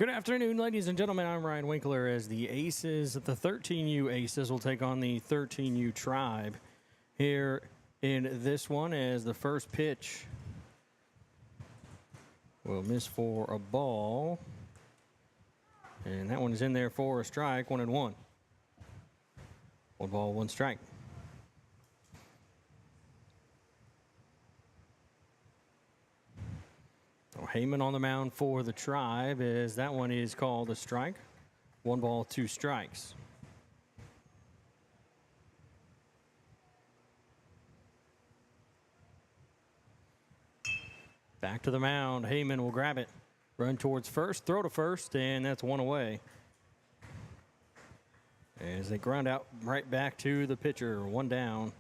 Good afternoon, ladies and gentlemen. I'm Ryan Winkler as the Aces, the 13U Aces will take on the 13U Tribe here in this one as the first pitch will miss for a ball. And that one is in there for a strike, 1-1. 1 ball, 1 strike. So Heyman on the mound for the Tribe as that one is called a strike. 1 ball, 2 strikes. Back to the mound. Heyman will grab it. Run towards first, throw to first, and that's 1 away. As they ground out right back to the pitcher, 1 down.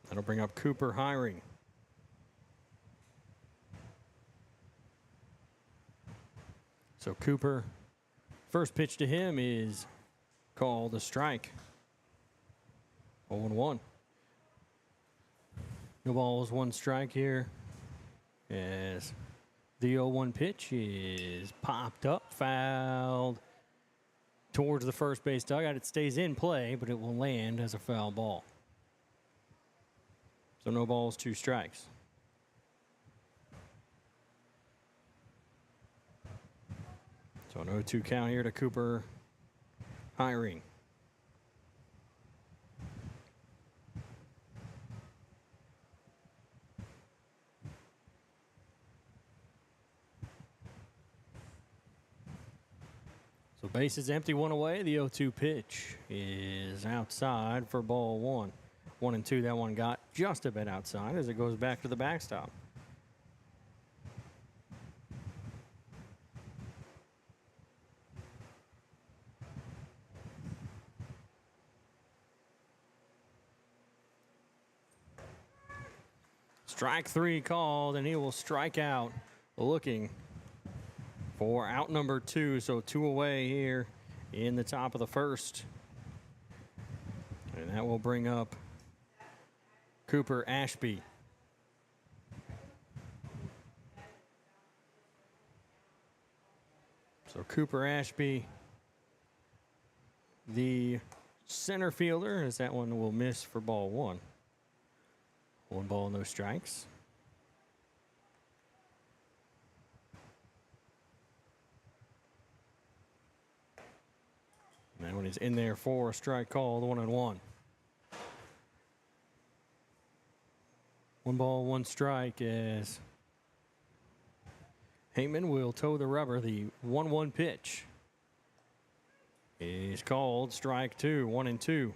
That'll bring up Cooper Hiring. So Cooper, first pitch to him is called a strike. 0-1. No balls, 1 strike here. As the 0-1 pitch is popped up, fouled towards the first base dugout. It stays in play, but it will land as a foul ball. So no balls, 2 strikes. So an 0-2 count here to Cooper Hiring. So base is empty, 1 away. The 0-2 pitch is outside for ball 1. 1-2, that one got just a bit outside as it goes back to the backstop. Strike 3 called, and he will strike out looking for out number 2. So 2 away here in the top of the first. And that will bring up Cooper Ashby. So Cooper Ashby, the center fielder, as that one will miss for ball 1. 1 ball, no strikes. And that one is in there for a strike called, 1-1. 1 ball, 1 strike as Heyman will toe the rubber. The 1-1 pitch is called strike 2, 1-2.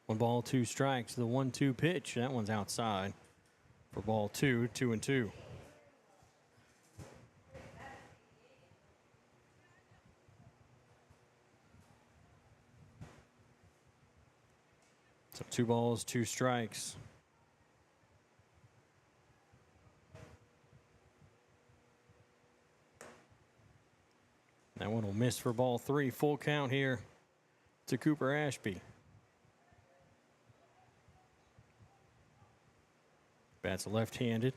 One ball, 2 strikes. The 1-2 pitch, that one's outside for ball 2, 2-2. So 2 balls, 2 strikes. That one will miss for ball 3. Full count here to Cooper Ashby. Bat's left-handed.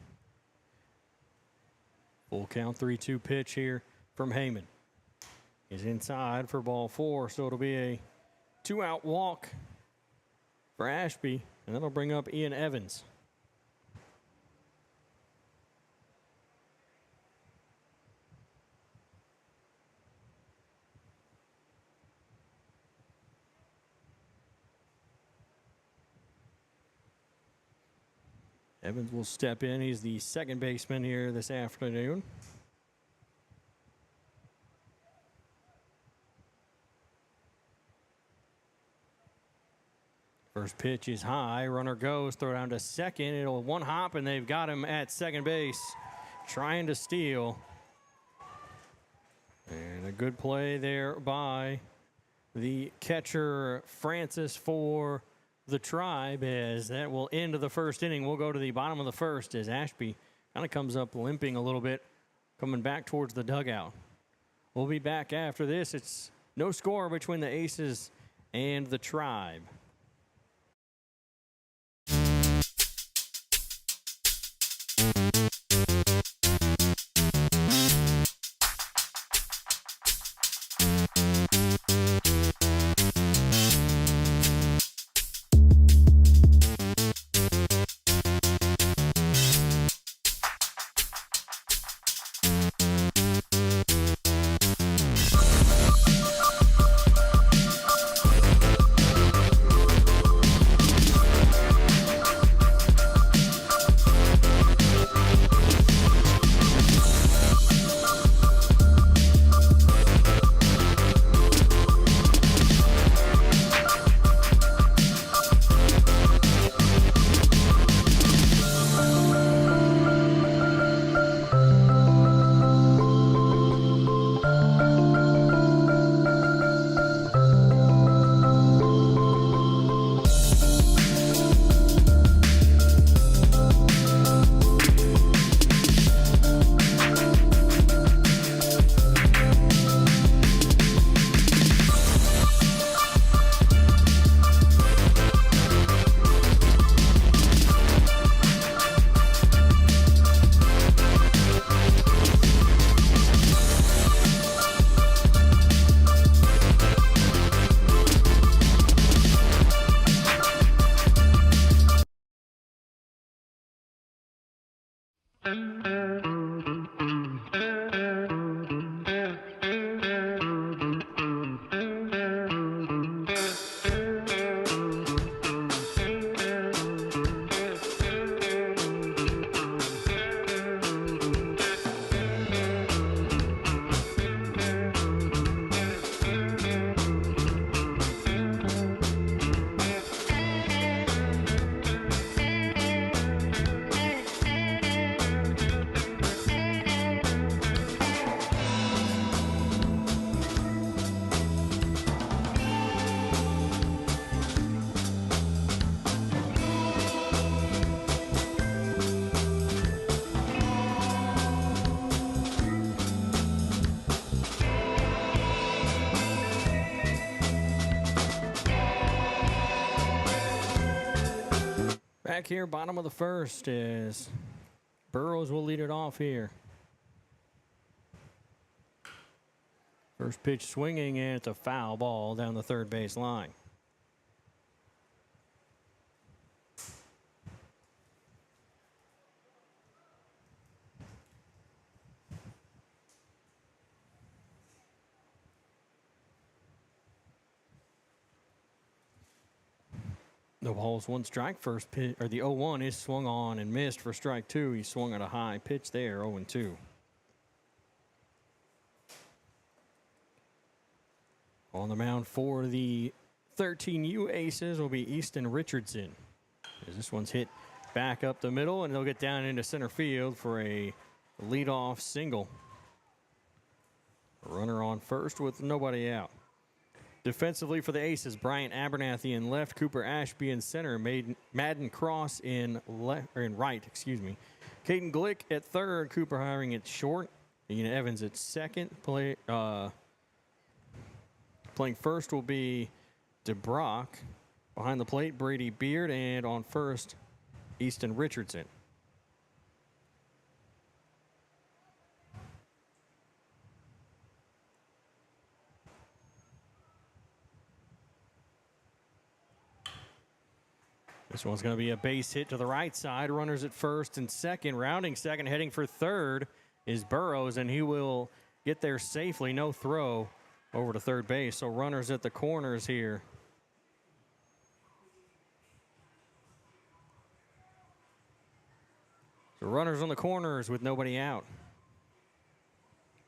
Full count, 3-2 pitch here from Heyman. He's inside for ball 4, so it'll be a 2-out walk for Ashby, and that'll bring up Ian Evans. Evans will step in. He's the second baseman here this afternoon. First pitch is high. Runner goes. Throw down to second. It'll 1 hop, and they've got him at second base, trying to steal. And a good play there by the catcher, Francis, for the Tribe, as that will end the first inning. We'll go to the bottom of the first as Ashby kind of comes up limping a little bit, coming back towards the dugout. We'll be back after this. It's no score between the Aces and the Tribe. Back here, bottom of the first, is Burrows will lead it off here. First pitch swinging, and it's a foul ball down the third base line. The ball's one strike. First pitch, or the 0-1 is swung on and missed for strike two. He swung at a high pitch there, 0-2. On the mound for the 13U Aces will be Easton Richardson. As this one's hit back up the middle, and they'll get down into center field for a leadoff single. A runner on first with nobody out. Defensively for the Aces, Bryant Abernathy in left, Cooper Ashby in center, Madden Cross in right. Caden Glick at third, Cooper Hiring at short, Ian Evans at second. Playing first will be DeBrock. Behind the plate, Brady Beard, and on first, Easton Richardson. This one's going to be a base hit to the right side. Runners at first and second. Rounding second, heading for third is Burrows, and he will get there safely. No throw over to third base. So runners at the corners here. So runners on the corners with nobody out.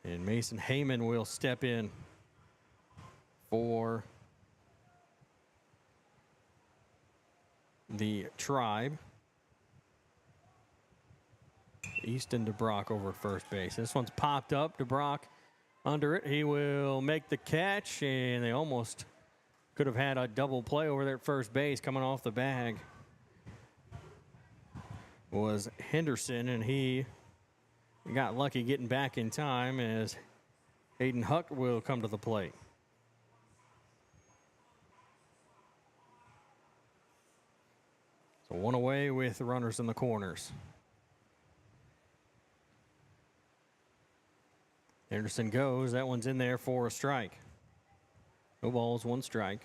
And Mason Heyman will step in for the Tribe. Easton DeBrock over at first base. This one's popped up. DeBrock under it. He will make the catch, and they almost could have had a double play over there at first base coming off the bag was Henderson, and he got lucky getting back in time as Hayden Huck will come to the plate. So one away with the runners in the corners. Henderson goes. That one's in there for a strike. No balls, one strike.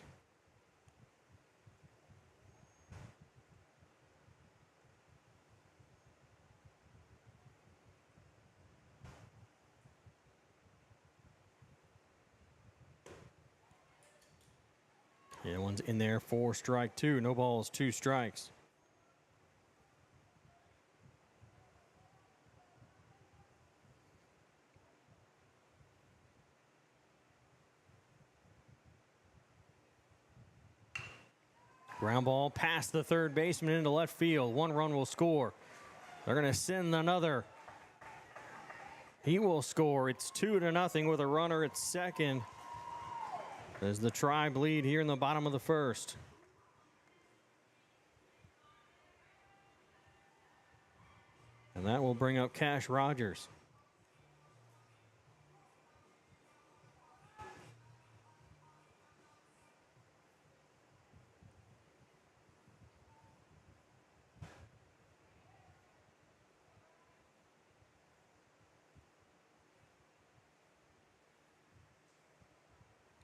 Yeah, one's in there for strike two. No balls, two strikes. Ground ball past the third baseman into left field. One run will score. They're going to send another. He will score. It's 2-0 with a runner at second as the Tribe lead here in the bottom of the first. And that will bring up Cash Rogers.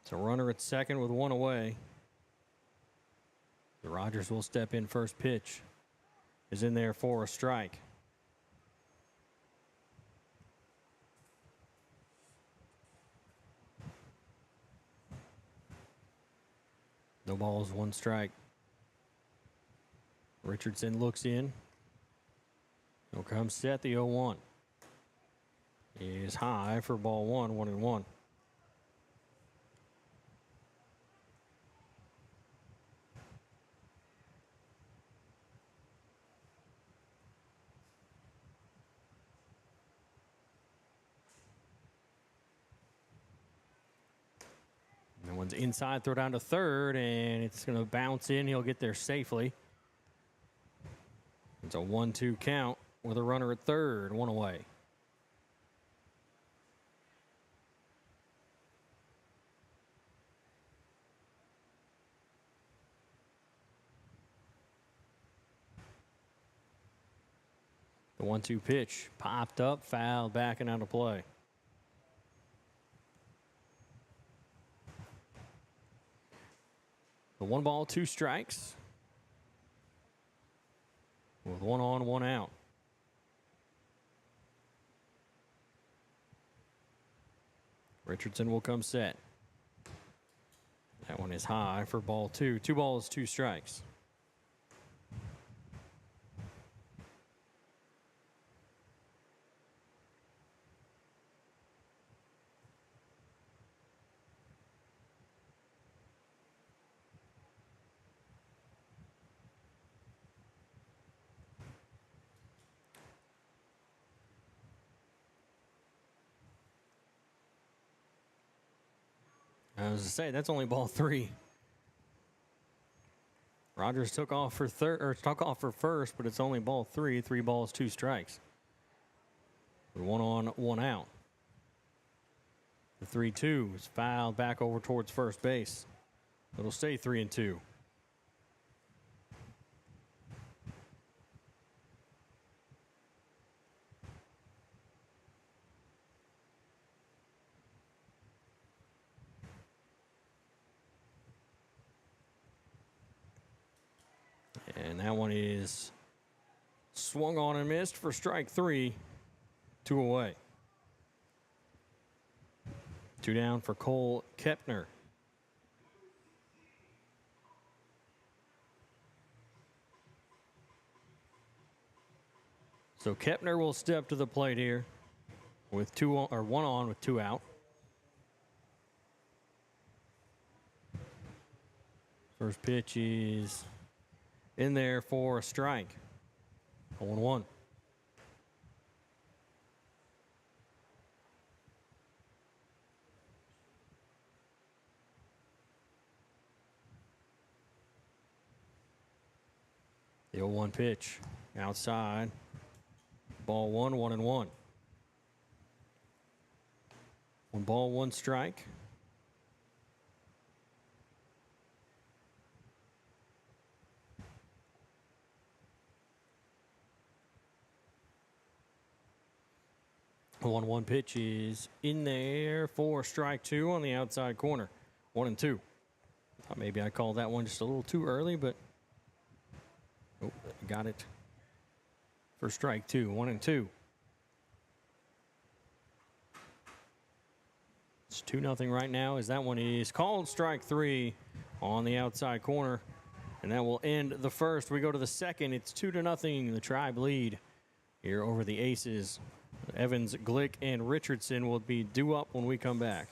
It's a runner at second with one away. The Rogers will step in. First pitch is in there for a strike. No balls, one strike. Richardson looks in. He'll come set the 0-1. Is high for ball one, 1-1. That one's inside, throw down to third, and it's going to bounce in. He'll get there safely. It's a 1-2 count with a runner at third, one away. The 1-2 pitch popped up, fouled back and out of play. The 1 ball, 2 strikes. With 1 on, 1 out. Richardson will come set. That one is high for ball 2. 2 balls, 2 strikes. I was to say that's only ball 3. Rogers took off for first, but it's only ball 3. 3 balls, 2 strikes. 1 on, 1 out. The 3-2 is fouled back over towards first base. It'll stay 3-2. And that one is swung on and missed for strike 3. 2 away. 2 down for Cole Kepner. So Kepner will step to the plate here with 1 on with 2 out. First pitch is in there for a strike. 0-1. The 0-1 pitch outside. Ball 1, 1-1. 1 ball, 1 strike. The 1-1 pitch is in there for strike 2 on the outside corner. 1-2. Thought maybe I called that one just a little too early, but got it for strike 2. 1-2. It's 2-0 right now, as that one is called strike 3 on the outside corner. And that will end the first. We go to the second. It's 2-0. The Tribe lead here over the Aces. Evans, Glick, and Richardson will be due up when we come back.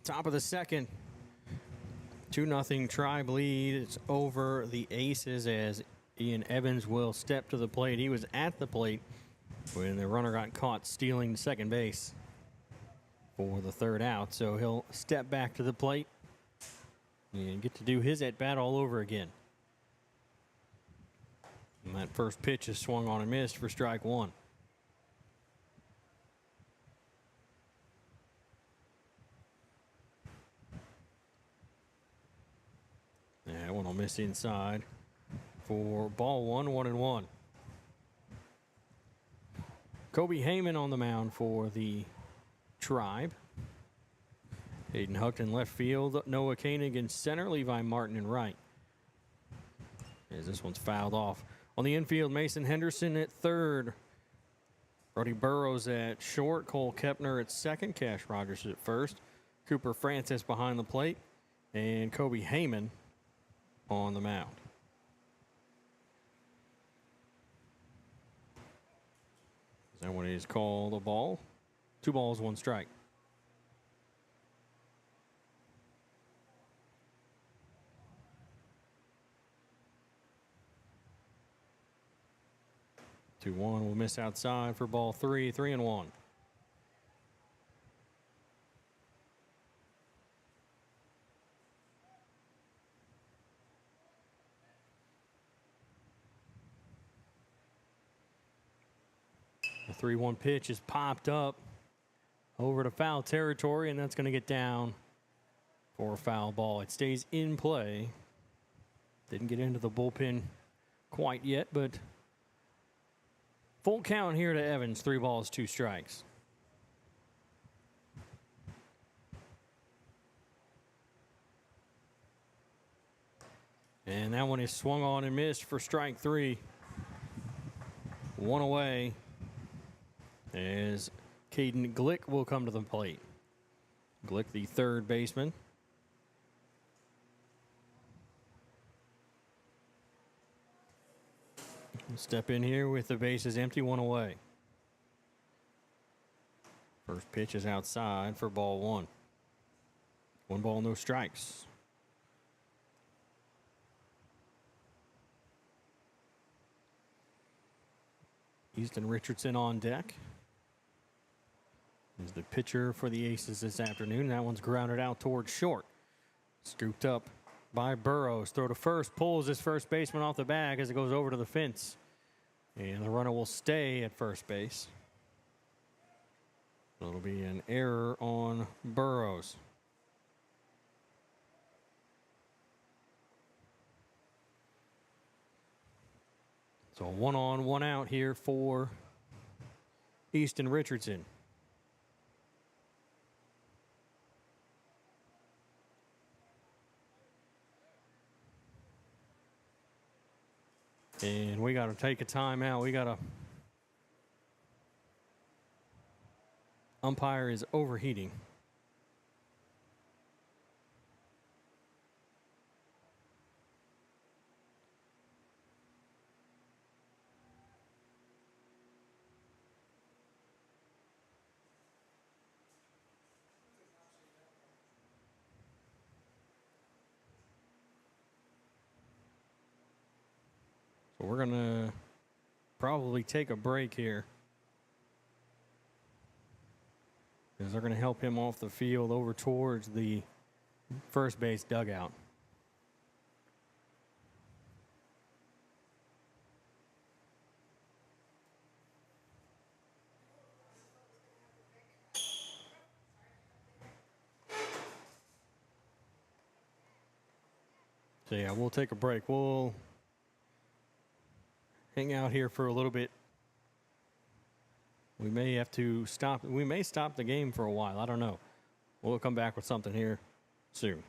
Top of the second. 2-0 Tribe lead. It's over the Aces as Ian Evans will step to the plate. He was at the plate when the runner got caught stealing second base for the third out. So he'll step back to the plate and get to do his at-bat all over again. And that first pitch is swung on and missed for strike 1. That one will miss inside for ball 1, 1-1. Kobe Heyman on the mound for the Tribe. Hayden Huck in left field. Noah Koenig in center. Levi Martin in right. As this one's fouled off. On the infield, Mason Henderson at third. Brody Burrows at short. Cole Kepner at second. Cash Rogers at first. Cooper Francis behind the plate. And Kobe Heyman on the mound. That one is called a ball. 2 balls, 1 strike. Two one will miss outside for ball 3, 3-1. The 3-1 pitch is popped up over to foul territory, and that's going to get down for a foul ball. It stays in play. Didn't get into the bullpen quite yet, but full count here to Evans. 3 balls, 2 strikes. And that one is swung on and missed for strike 3. 1 away as Caden Glick will come to the plate. Glick, the third baseman. Step in here with the bases empty, 1 away. First pitch is outside for ball one. 1 ball, no strikes. Easton Richardson on deck. Is the pitcher for the Aces this afternoon. That one's grounded out towards short. Scooped up by Burrows. Throw to first. Pulls his first baseman off the bag as it goes over to the fence. And the runner will stay at first base. So it'll be an error on Burrows. So 1 on, 1 out here for Easton Richardson. And we got to take a timeout. We got to. Umpire is overheating. So we're going to probably take a break here, because they're going to help him off the field over towards the first base dugout. So yeah, we'll take a break. We'll hang out here for a little bit. We may have to stop. We may stop the game for a while. I don't know. We'll come back with something here soon.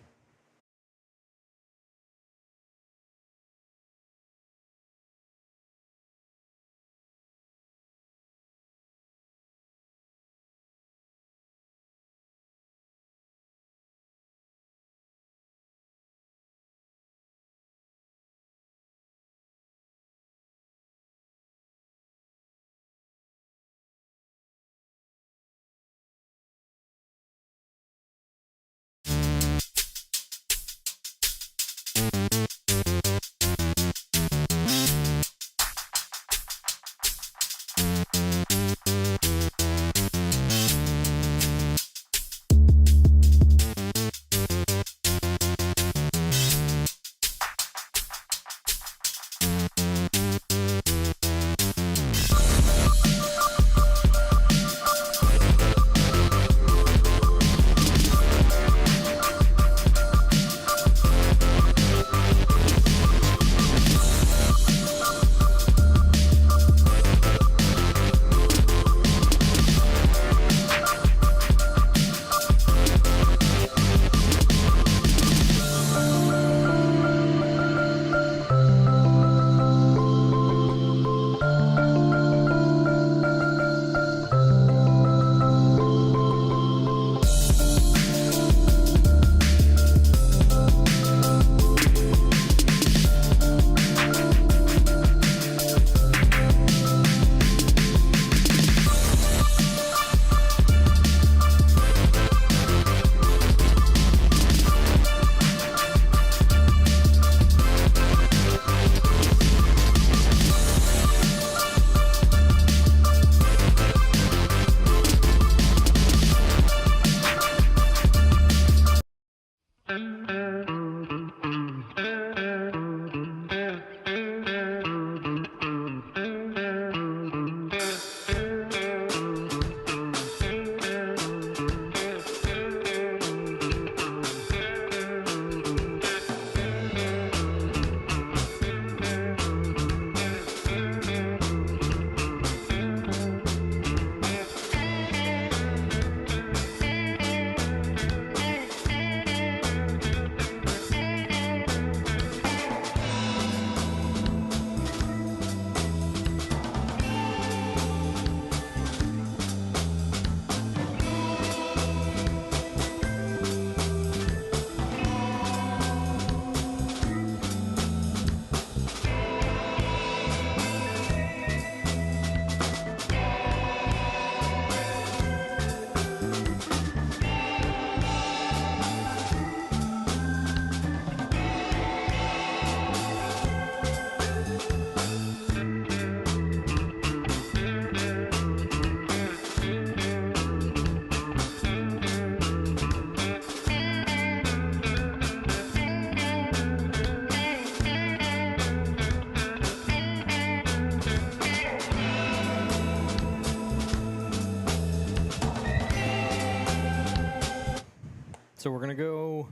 So we're going to go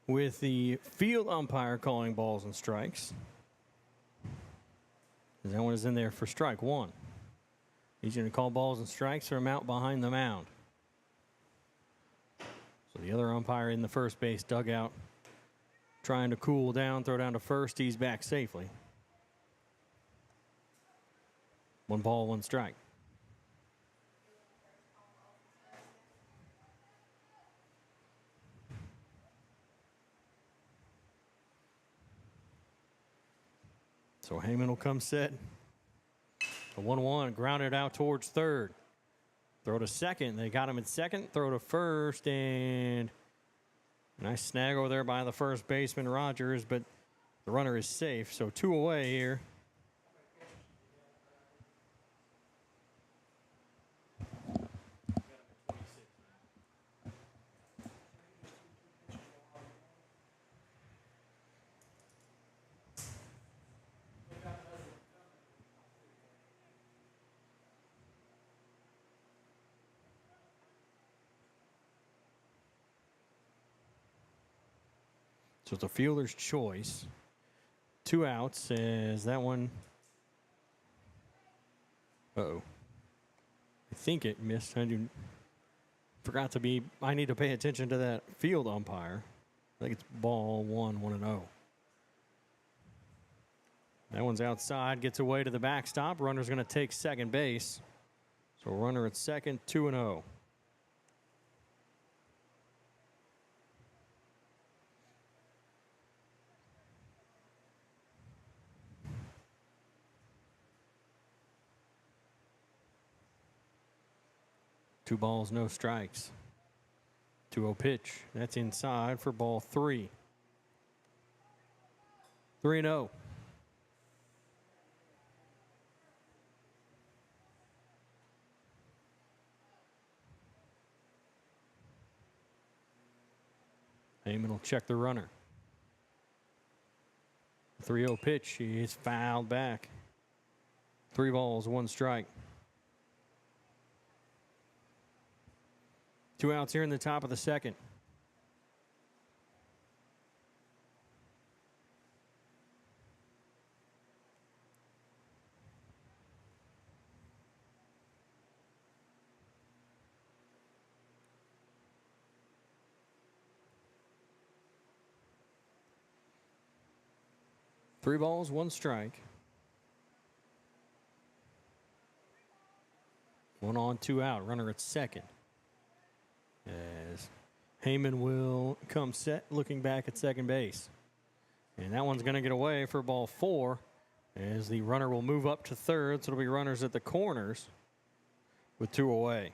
with the field umpire calling balls and strikes. That one is in there for strike one. He's going to call balls and strikes from out behind the mound. So the other umpire in the first base dugout trying to cool down, throw down to first. He's back safely. 1 ball, 1 strike. So Heyman will come set. A 1-1, grounded out towards third. Throw to second. They got him at second. Throw to first, and nice snag over there by the first baseman, Rogers, but the runner is safe. So 2 away here. So it's a fielder's choice. 2 outs as that one. Uh-oh. I think it missed. I need to pay attention to that field umpire. I think it's ball 1-0. That one's outside, gets away to the backstop. Runner's going to take second base. So runner at second, 2-0. Two balls, no strikes. 2-0 pitch. That's inside for ball 3. 3-0. Heyman will check the runner. 3-0 pitch. He is fouled back. 3 balls, 1 strike. 2 outs here in the top of the second. Three balls, 1 strike. 1 on, 2 out. Runner at second. As Heyman will come set, looking back at second base. And that one's going to get away for ball 4 as the runner will move up to third. So it'll be runners at the corners with 2 away.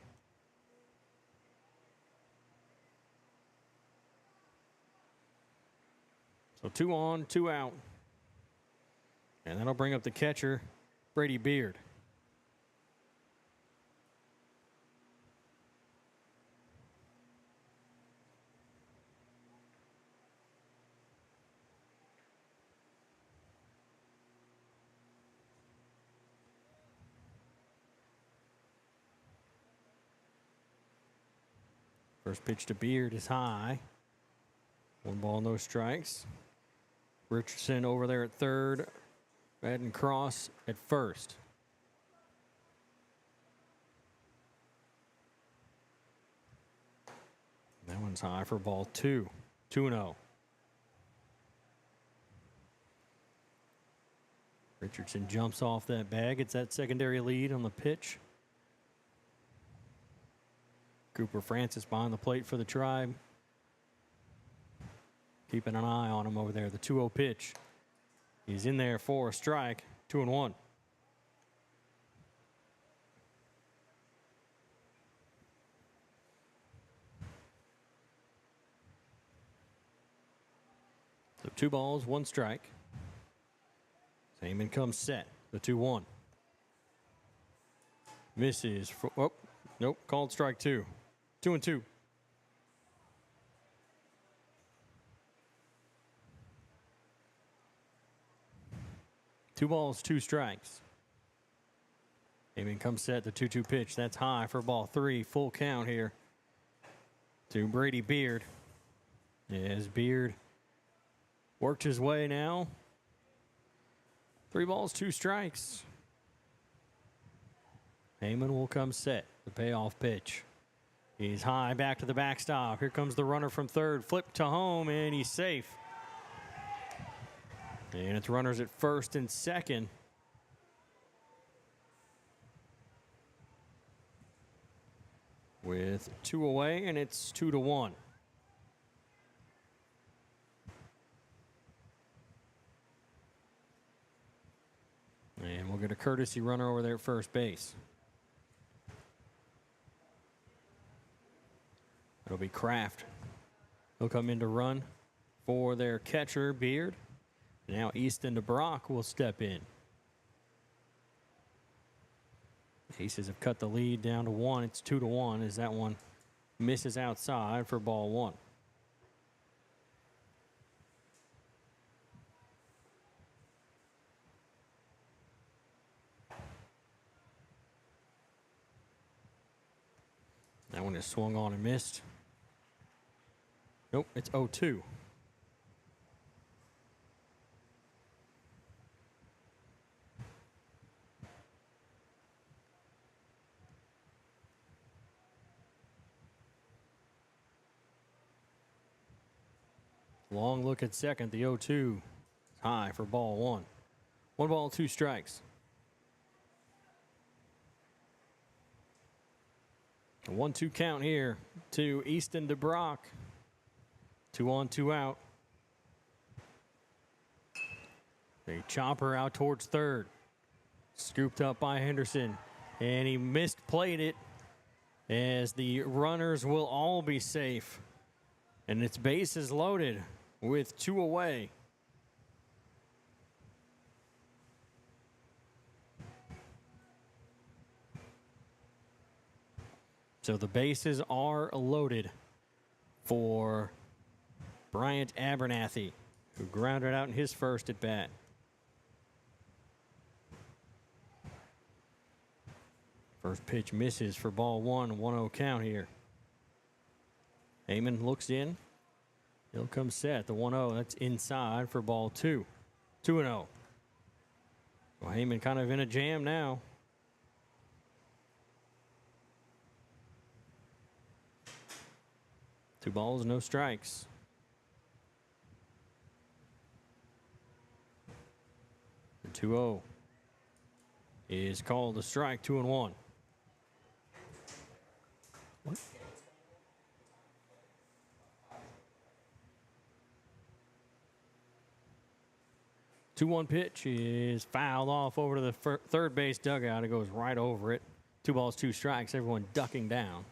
So 2 on, 2 out. And that'll bring up the catcher, Brady Beard. First pitch to Beard is high. 1 ball, no strikes. Richardson over there at third. Madden Cross at first. That one's high for ball 2. 2-0. Richardson jumps off that bag. It's that secondary lead on the pitch. Cooper Francis behind the plate for the Tribe. Keeping an eye on him over there. The 2-0 pitch. He's in there for a strike. 2-1. So 2 balls, 1 strike. Heyman comes set. The 2-1. Misses. Oh, nope. Called strike 2. 2-2. Two balls, 2 strikes. Heyman comes set. The 2-2 pitch. That's high for ball 3. Full count here. to Brady Beard. As Beard worked his way now. 3 balls, 2 strikes. Heyman will come set. The payoff pitch. He's high back to the backstop. Here comes the runner from third. Flip to home, and he's safe. And it's runners at first and second. With 2 away, and it's 2-1. And we'll get a courtesy runner over there at first base. It'll be Kraft. He'll come in to run for their catcher, Beard. Now Easton DeBrock will step in. Aces have cut the lead down to 1. It's 2-1 as that one misses outside for ball 1. That one is swung on and missed. Nope, it's 0-2. Long look at second. The 0-2 is high for ball 1. 1 ball, 2 strikes. A 1-2 count here to Easton DeBrock. 2 on, 2 out. A chopper out towards third. Scooped up by Henderson. And he misplayed it as the runners will all be safe. And its base is loaded with 2 away. So the bases are loaded for Bryant Abernathy, who grounded out in his first at bat. First pitch misses for ball 1, 1-0 count here. Heyman looks in. He'll come set. The 1-0, that's inside for ball 2. 2-0. Well, Heyman kind of in a jam now. Two balls, no strikes. The 2-0 is called a strike, 2-1. What? The 2-1 pitch is fouled off over to the third base dugout. It goes right over it. 2 balls, 2 strikes. Everyone ducking down.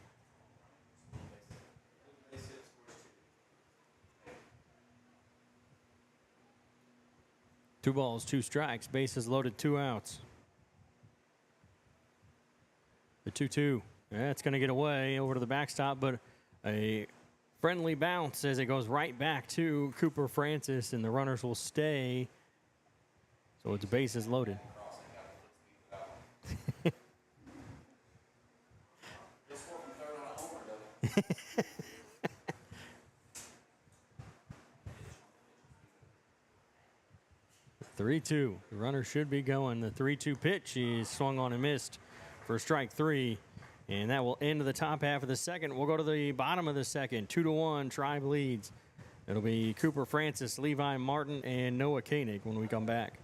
Two balls, 2 strikes. Bases loaded, 2 outs. The 2-2. That's going to get away over to the backstop, but a friendly bounce as it goes right back to Cooper Francis, and the runners will stay. So it's bases loaded. The 3-2. The runner should be going. The 3-2 pitch is swung on and missed for strike 3. And that will end the top half of the second. We'll go to the bottom of the second. 2-1, Tribe leads. It'll be Cooper Francis, Levi Martin, and Noah Koenig when we come back.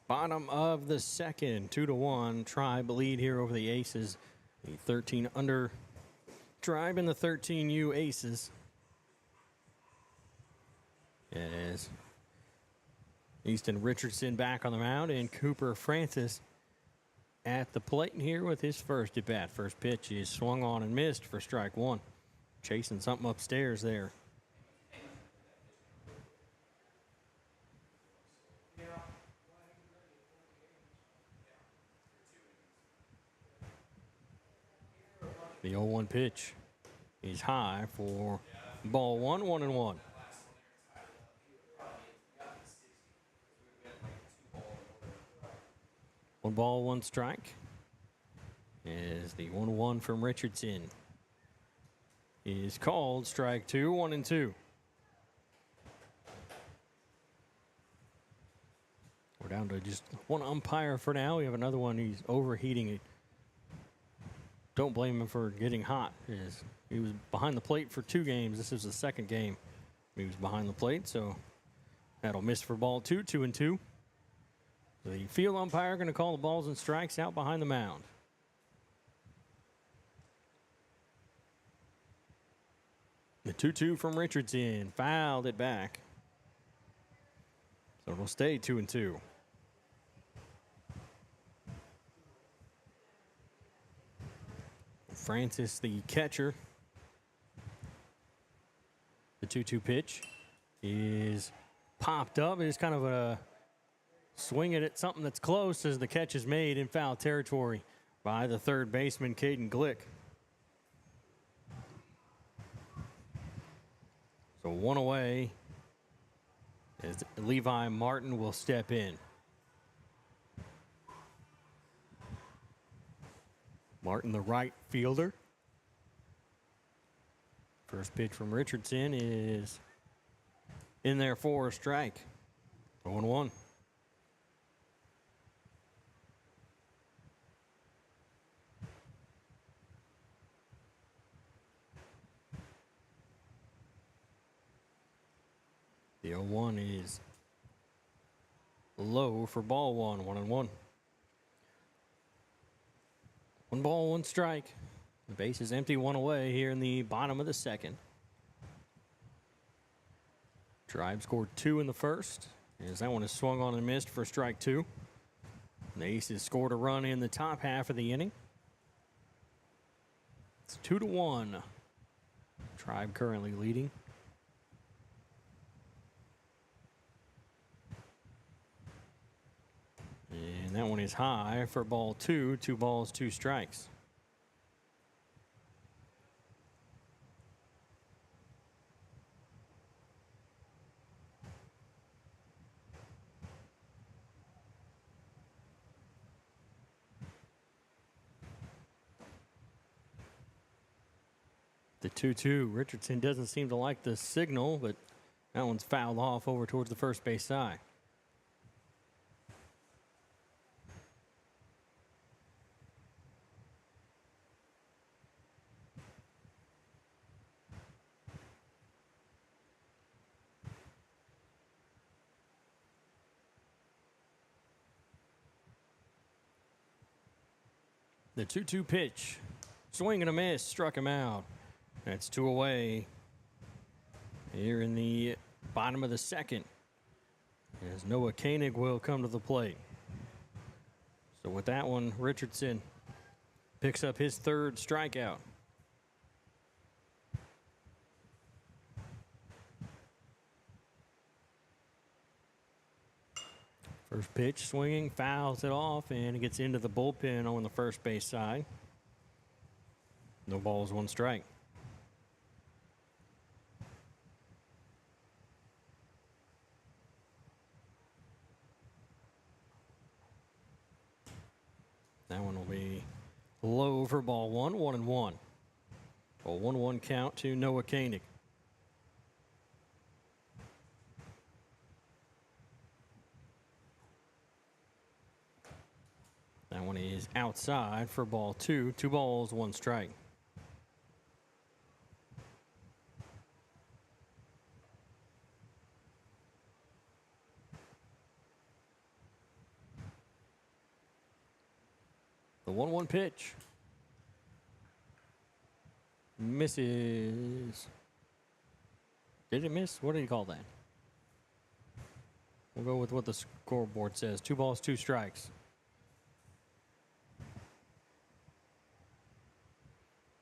Bottom of the second, 2-1. Tribe lead here over the Aces. The 13 under Tribe and the 13U Aces. As Easton Richardson back on the mound and Cooper Francis at the plate here with his first at bat. First pitch is swung on and missed for strike one. Chasing something upstairs there. The 0-1 pitch is high for ball one, 1-1. One ball, one strike. As the 1-1 from Richardson is called. Strike two, 1-2. We're down to just one umpire for now. We have another one. He's overheating it. Don't blame him for getting hot. He was behind the plate for 2 games. This is the second game he was behind the plate, so that'll miss for ball two, 2-2. The field umpire going to call the balls and strikes out behind the mound. The 2-2 from Richardson fouled it back. So it'll stay 2-2. Francis, the catcher. The 2-2 pitch is popped up. It's kind of a swing it at something that's close as the catch is made in foul territory by the third baseman, Caden Glick. So one away as Levi Martin will step in. Martin, the right fielder. First pitch from Richardson is in there for a strike. 0-1. The 0-1 is low for ball one, 1-1. One ball, one strike. The base is empty, one away here in the bottom of the second. Tribe scored 2 in the first, as that one is swung on and missed for strike 2. And the Aces scored a run in the top half of the inning. It's 2-1. Tribe currently leading. And that one is high for ball 2. 2 balls, 2 strikes. The 2-2. Richardson doesn't seem to like the signal, but that one's fouled off over towards the first base side. The 2-2 pitch. Swing and a miss. Struck him out. That's 2 away. Here in the bottom of the second. As Noah Koenig will come to the plate. So with that one, Richardson picks up his 3rd strikeout. First pitch, swinging, fouls it off, and it gets into the bullpen on the first base side. No balls, 1 strike. That one will be low for ball 1, 1-1. A 1-1 count to Noah Koenig. That one is outside for ball 2. 2 balls, 1 strike. The 1-1 pitch. Misses. Did it miss? What did he call that? We'll go with what the scoreboard says. 2 balls, 2 strikes.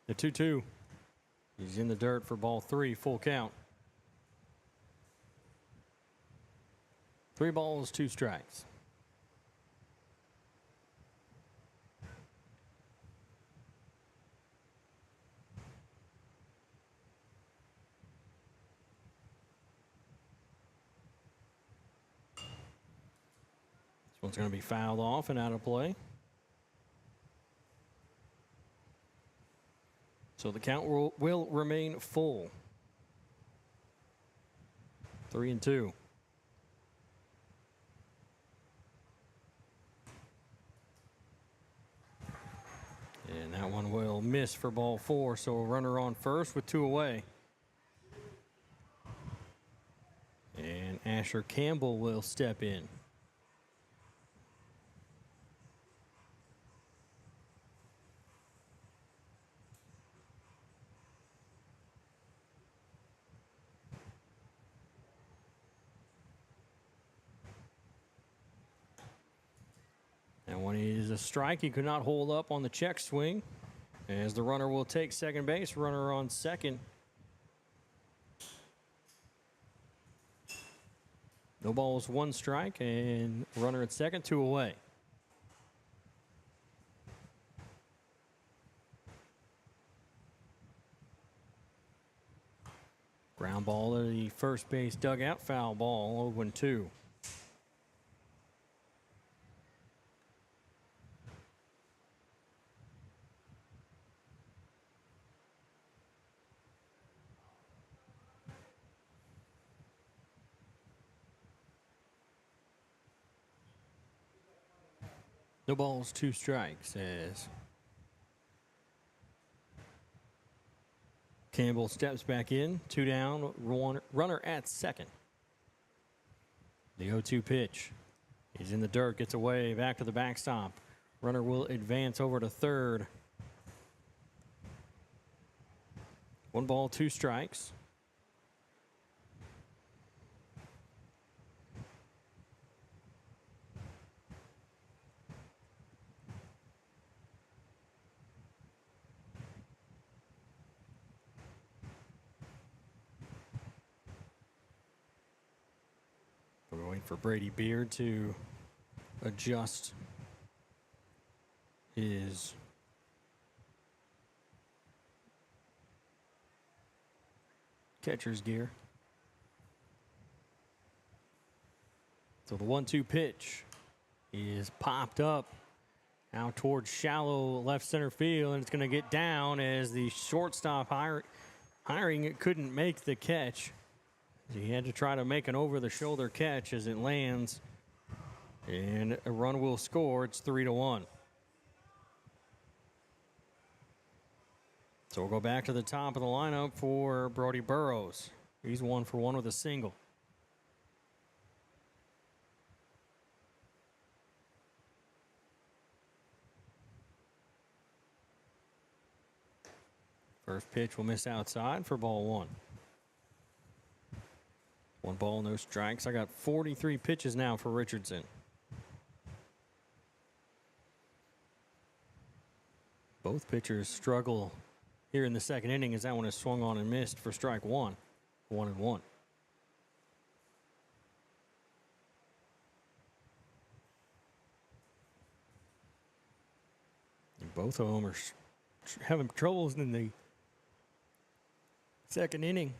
The 2-2. He's in the dirt for ball 3, full count. 3 balls, 2 strikes. This one's going to be fouled off and out of play. So the count will remain full. 3-2. And that one will miss for ball 4. So a runner on first with 2 away. And Asher Campbell will step in. That one is a strike. He could not hold up on the check swing, as the runner will take second base. Runner on second. No balls, 1 strike, and runner at second, 2 away. Ground ball to the first base dugout. Foul ball, 0-2. No balls, 2 strikes as Campbell steps back in. 2 down, runner at second. The 0-2 pitch. He's in the dirt, gets away, back to the backstop. Runner will advance over to third. 1 ball, 2 strikes. We're waiting for Brady Beard to adjust his catcher's gear. So the 1-2 pitch is popped up out towards shallow left center field, and it's going to get down as the shortstop hiring couldn't make the catch. He had to try to make an over-the-shoulder catch as it lands, and a run will score. It's 3-1. So we'll go back to the top of the lineup for Brody Burrows. He's 1 for 1 with a single. First pitch will miss outside for ball 1. 1 ball, no strikes. I got 43 pitches now for Richardson. Both pitchers struggle here in the second inning as that one is swung on and missed for strike 1. 1-1. And both of them are having troubles in the second inning.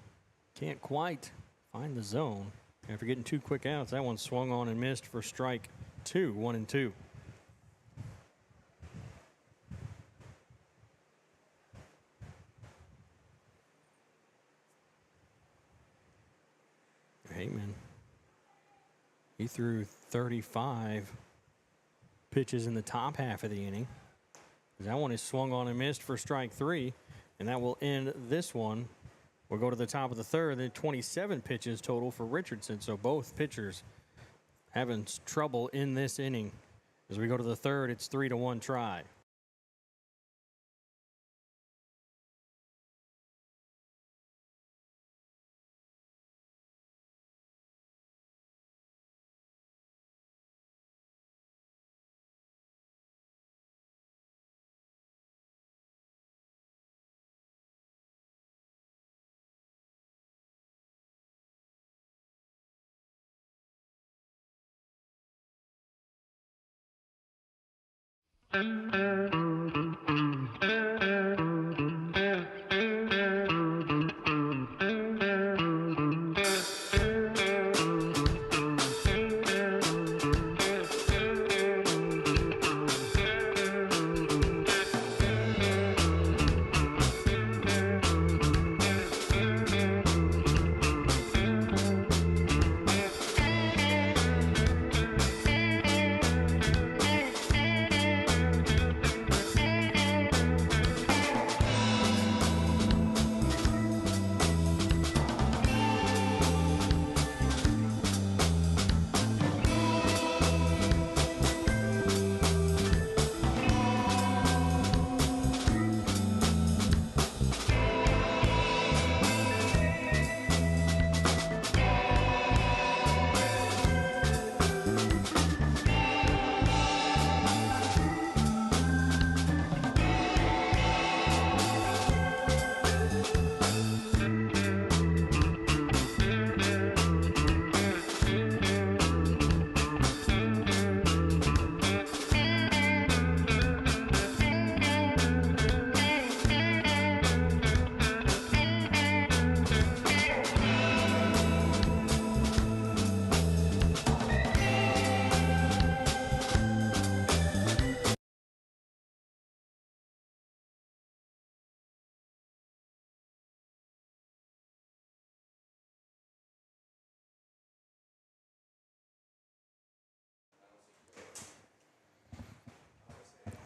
Can't quite find the zone. After getting 2 quick outs, that one swung on and missed for strike 2, 1-2. Heyman, he threw 35 pitches in the top half of the inning. That one is swung on and missed for strike 3, and that will end this one. We'll go to the top of the third, then 27 pitches total for Richardson. So both pitchers having trouble in this inning. As we go to the third, it's 3-1 try.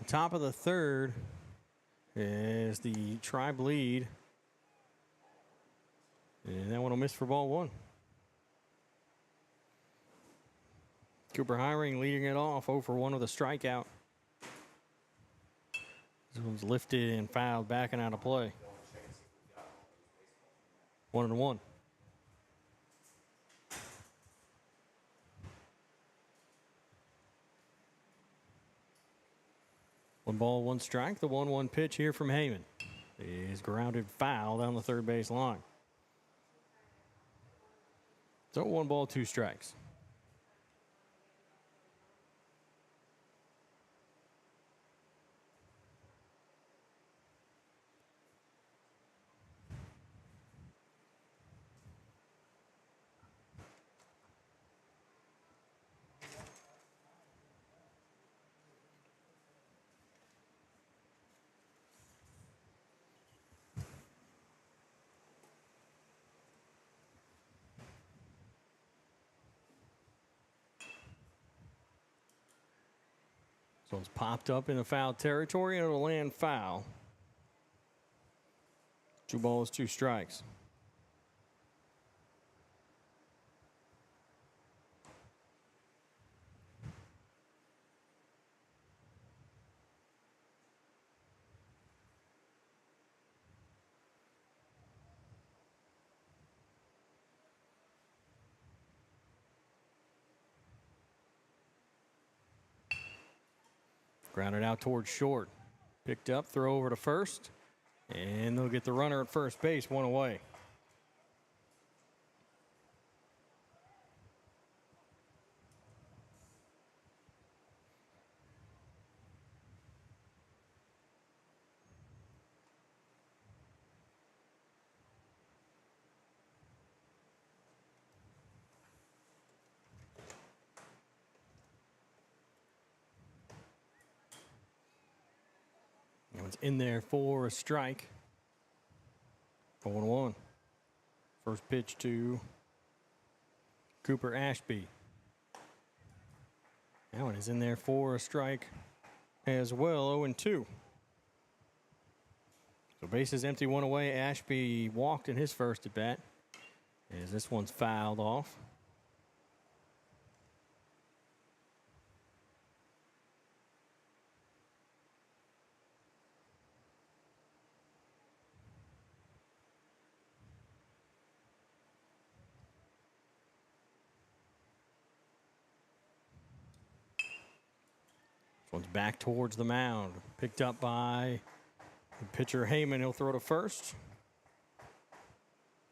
Top of the third is the Tribe lead. And that one will miss for ball one. Cooper Hiring leading it off 0 for 1 with a strikeout. This one's lifted and fouled back and out of play. 1-1. One ball, one strike. The 1-1 pitch here from Heyman is grounded foul down the third base line. So 1 ball, 2 strikes. So it's popped up in the foul territory and it'll land foul. 2 balls, 2 strikes. Grounded out towards short. Picked up, throw over to first. And they'll get the runner at first base, 1 away. It's in there for a strike. 4-1. First pitch to Cooper Ashby. That one is in there for a strike as well. 0-2. So bases empty, 1 away. Ashby walked in his first at bat as this one's fouled off. One's back towards the mound. Picked up by the pitcher Heyman. He'll throw to first.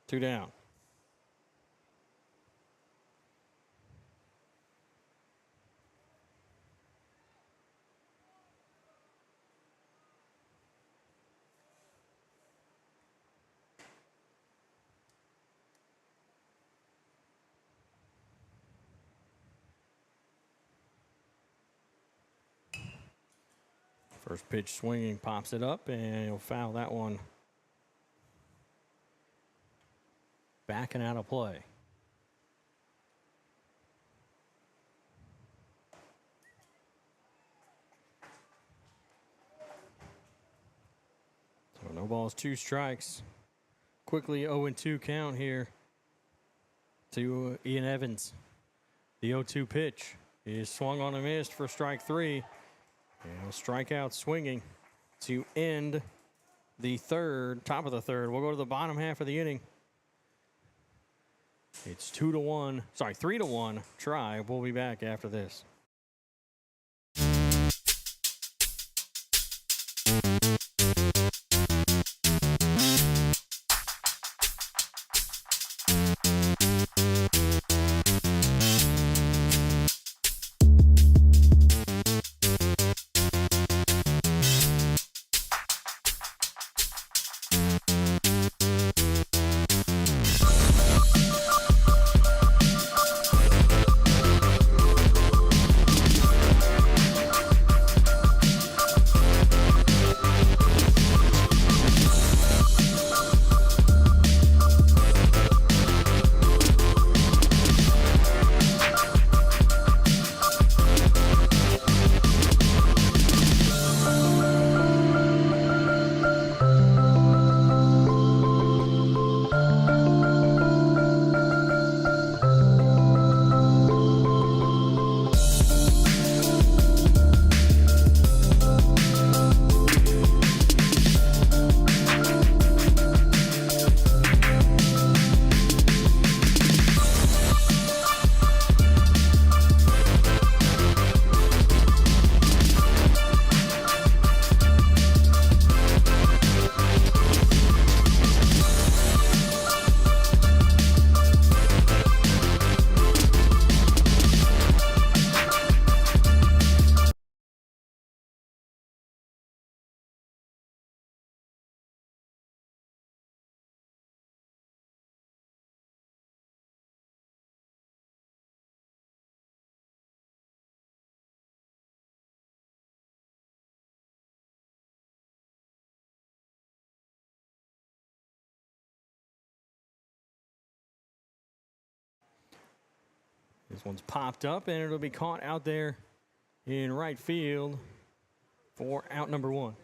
2 down. First pitch swinging, pops it up, and he'll foul that one. Back and out of play. So no balls, 2 strikes. Quickly 0-2 count here to Ian Evans. The 0-2 pitch is swung on and missed for strike 3. And he'll strike out swinging to end the third, top of the third. We'll go to the bottom half of the inning. It's 3-1 try. We'll be back after this. This one's popped up, and it'll be caught out there in right field for out number 1.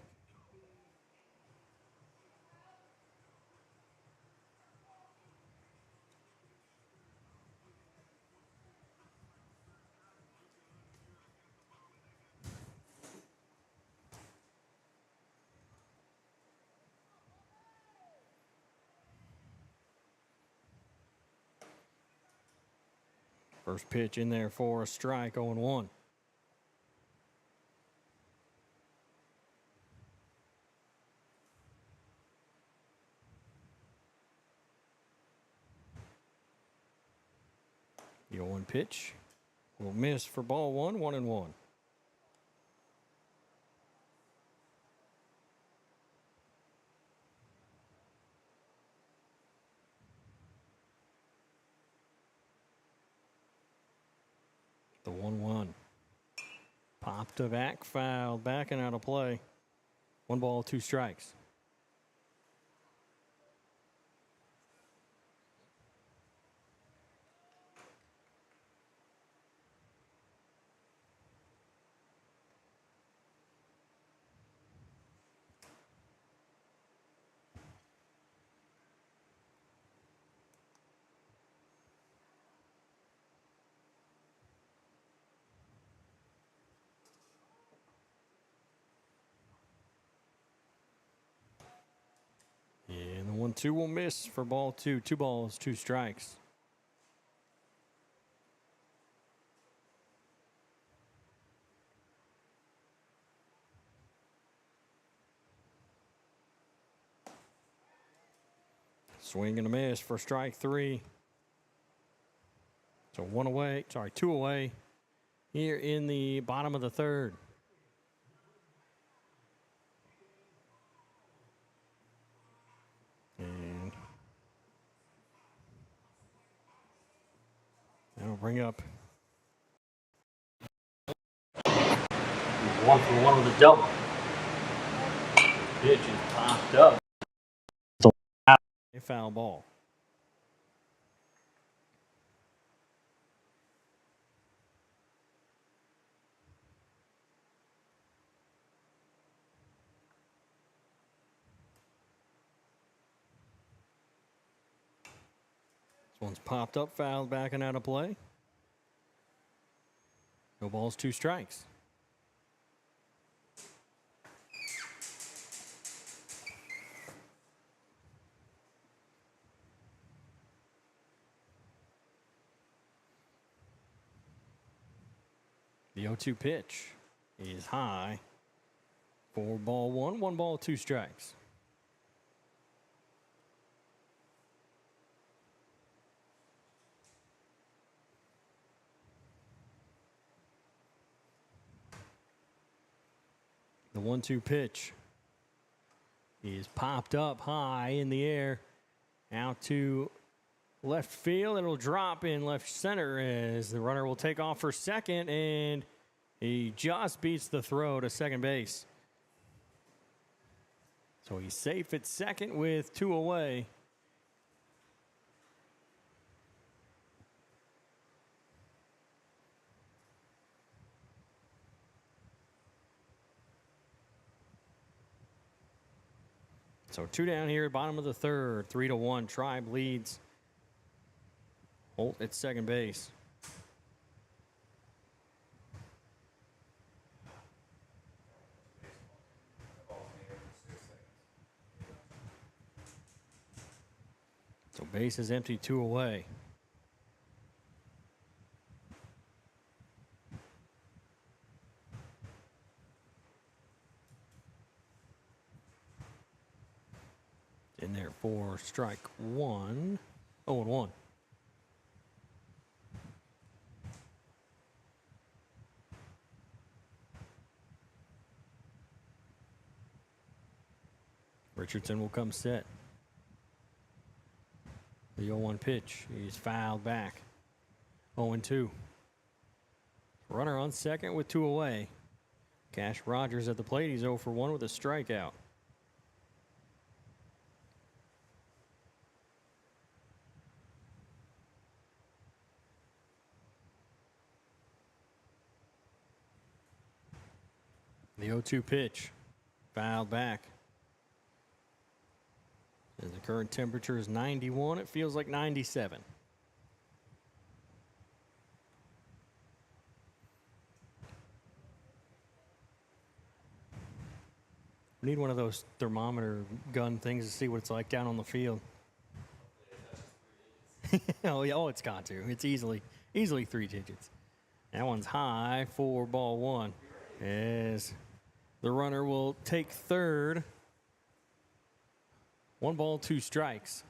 First pitch in there for a strike, 0-1. The 0-1 pitch will miss for ball 1, 1-1. The 1-1. Popped to back, fouled, back and out of play. 1 ball, 2 strikes. And the 1-2 will miss for ball 2. 2 balls, 2 strikes. Swing and a miss for strike 3. So 2 away here in the bottom of the third. And that'll bring up 1 for 1 with a double. Pitch is popped up. It's a foul ball. This one's popped up, fouled back and out of play. No balls, 2 strikes. The 0-2 pitch is high for ball 1. 1 ball, 2 strikes. The 1-2 pitch is popped up high in the air. Out to left field. It'll drop in left center as the runner will take off for second, and he just beats the throw to second base. So he's safe at second with 2 away. So 2 down here, bottom of the third, 3-1. Tribe leads. Holt at second base. So base is empty, 2 away. In there for strike 1. 0-1. Richardson will come set. The 0-1 pitch. He's fouled back. 0-2. Runner on second with 2 away. Cash Rogers at the plate. He's 0 for 1 with a strikeout. The 0-2 pitch. Fouled back. As the current temperature is 91, it feels like 97. We need one of those thermometer gun things to see what it's like down on the field. Oh, yeah, it's got to. It's easily 3 digits. That one's high for ball 1. As the runner will take third. 1 ball, 2 strikes.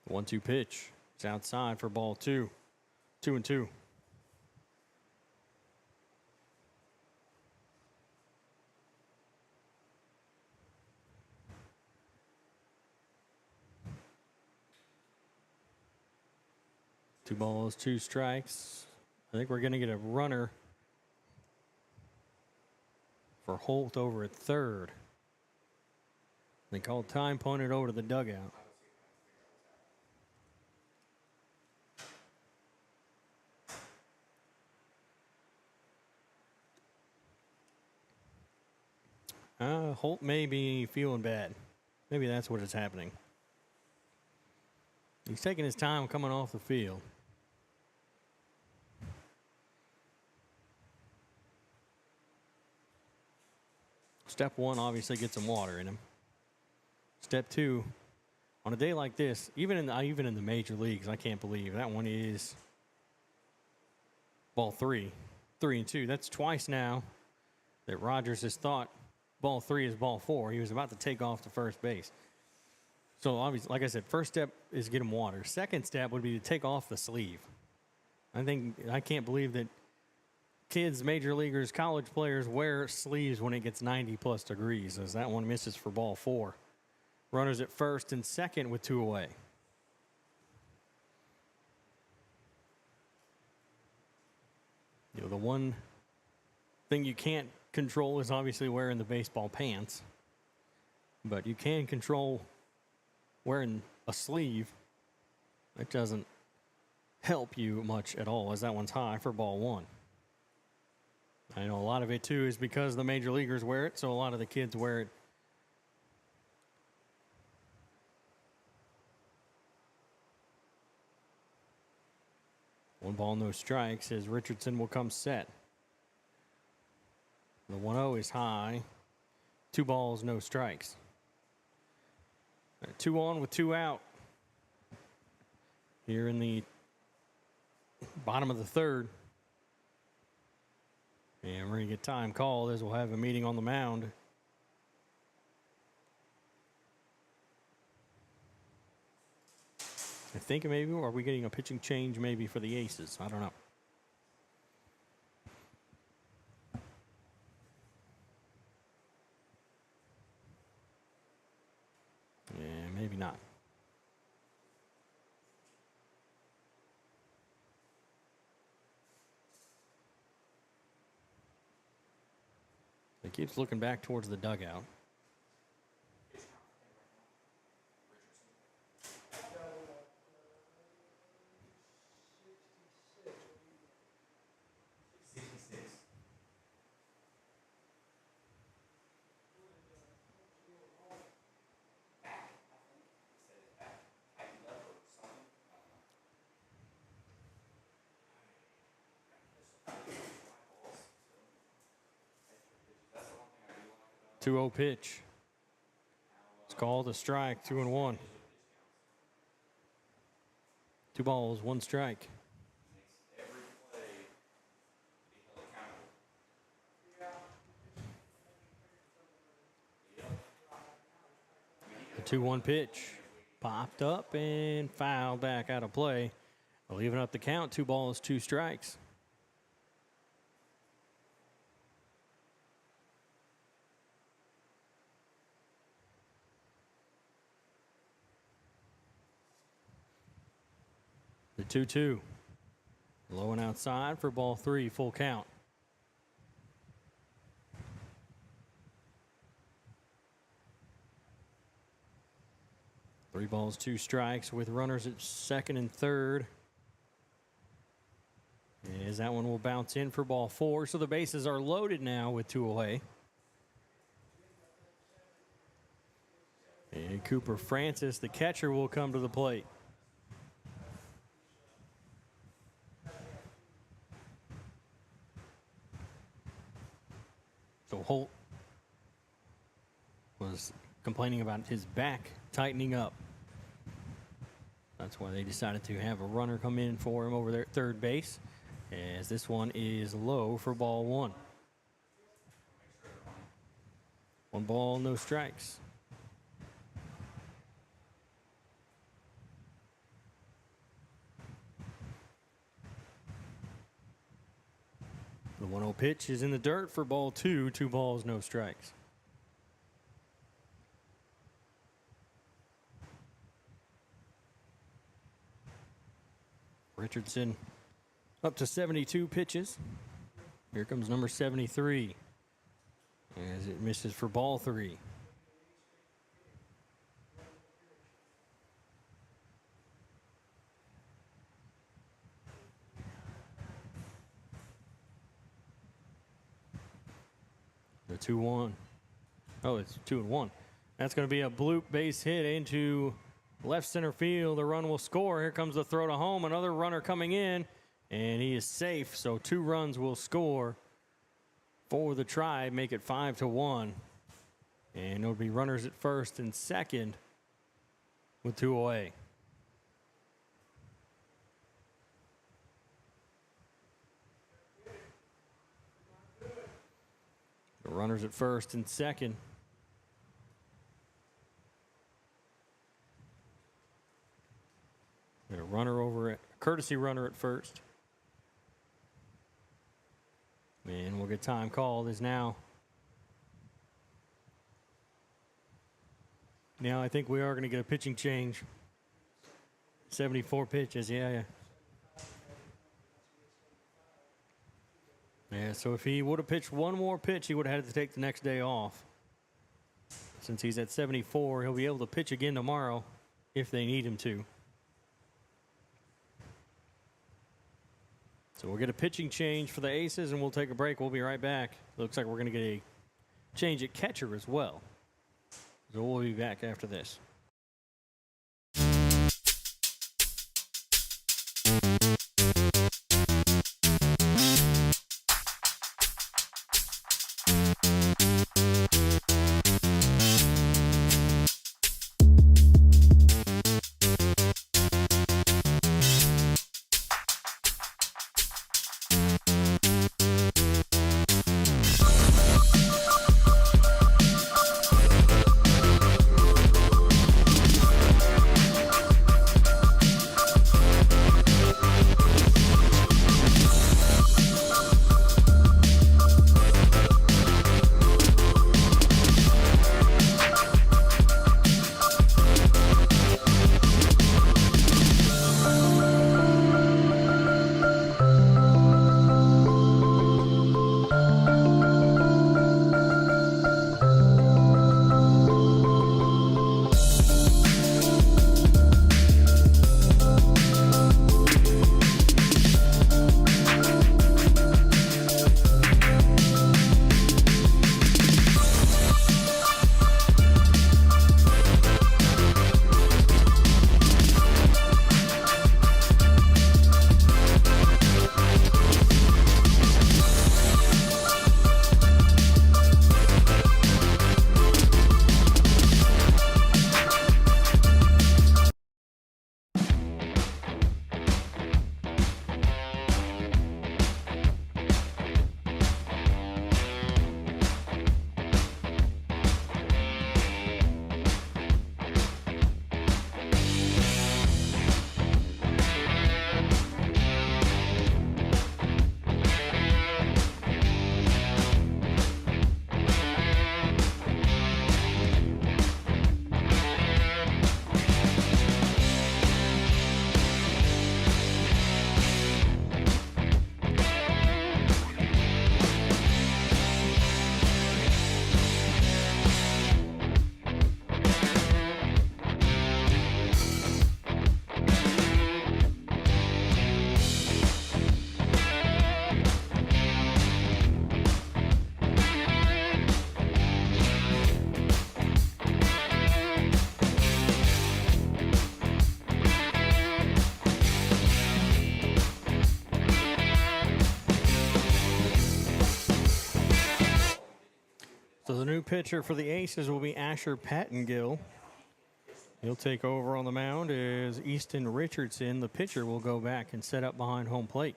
The 1-2 pitch. It's outside for ball 2. 2-2. Two balls, 2 strikes. I think we're going to get a runner for Holt over at third. They called time, pointed over to the dugout. Holt may be feeling bad. Maybe that's what is happening. He's taking his time coming off the field. Step 1 obviously gets some water in him. Step 2, on a day like this, even in the major leagues, I can't believe that one is ball 3, 3-2. That's twice now that Rogers has thought ball 3 is ball 4. He was about to take off to first base. So obviously, like I said, first step is get him water. Second step would be to take off the sleeve. I can't believe that kids, major leaguers, college players wear sleeves when it gets 90-plus degrees, as that one misses for ball 4. Runners at first and second with 2 away. The one thing you can't control is obviously wearing the baseball pants, but you can control wearing a sleeve. It doesn't help you much at all, as that one's high for ball one. I know a lot of it too is because the major leaguers wear it, so a lot of the kids wear it. One ball, no strikes, as Richardson will come set. The 1-0 is high. 2 balls, no strikes. 2 on with 2 out. Here in the bottom of the third. And we're going to get time called as we'll have a meeting on the mound. I think maybe, or are we getting a pitching change maybe for the Aces? I don't know. Yeah, maybe not. He keeps looking back towards the dugout. Two 2-0 pitch. It's called a strike, 2-1. 2 balls, 1 strike. The 2-1 pitch popped up and fouled back out of play. Leaving up the count, 2 balls, 2 strikes. The 2-2. Low and outside for ball 3, full count. Three balls, 2 strikes with runners at second and third. As that one will bounce in for ball 4. So the bases are loaded now with 2 away. And Cooper Francis, the catcher, will come to the plate. So Holt was complaining about his back tightening up. That's why they decided to have a runner come in for him over there at third base, as this one is low for ball 1. 1 ball, no strikes. The 1-0 pitch is in the dirt for ball 2. 2 balls, no strikes. Richardson up to 72 pitches. Here comes number 73. As it misses for ball 3. The 2-1. Oh, it's 2-1. That's going to be a bloop base hit into left center field. The run will score. Here comes the throw to home. Another runner coming in, and he is safe. So 2 runs will score for the Tribe, make it 5-1. And it'll be runners at first and second with 2 away. The runners at first and second. And a runner over at courtesy runner at first. And we'll get time called is now. Now I think we are going to get a pitching change. 74 pitches, yeah. Yeah, so if he would have pitched one more pitch, he would have had to take the next day off. Since he's at 74, he'll be able to pitch again tomorrow if they need him to. So we'll get a pitching change for the Aces, and we'll take a break. We'll be right back. Looks like we're going to get a change at catcher as well. So we'll be back after this. So the new pitcher for the Aces will be Asher Pattengill. He'll take over on the mound as Easton Richardson, the pitcher, will go back and set up behind home plate.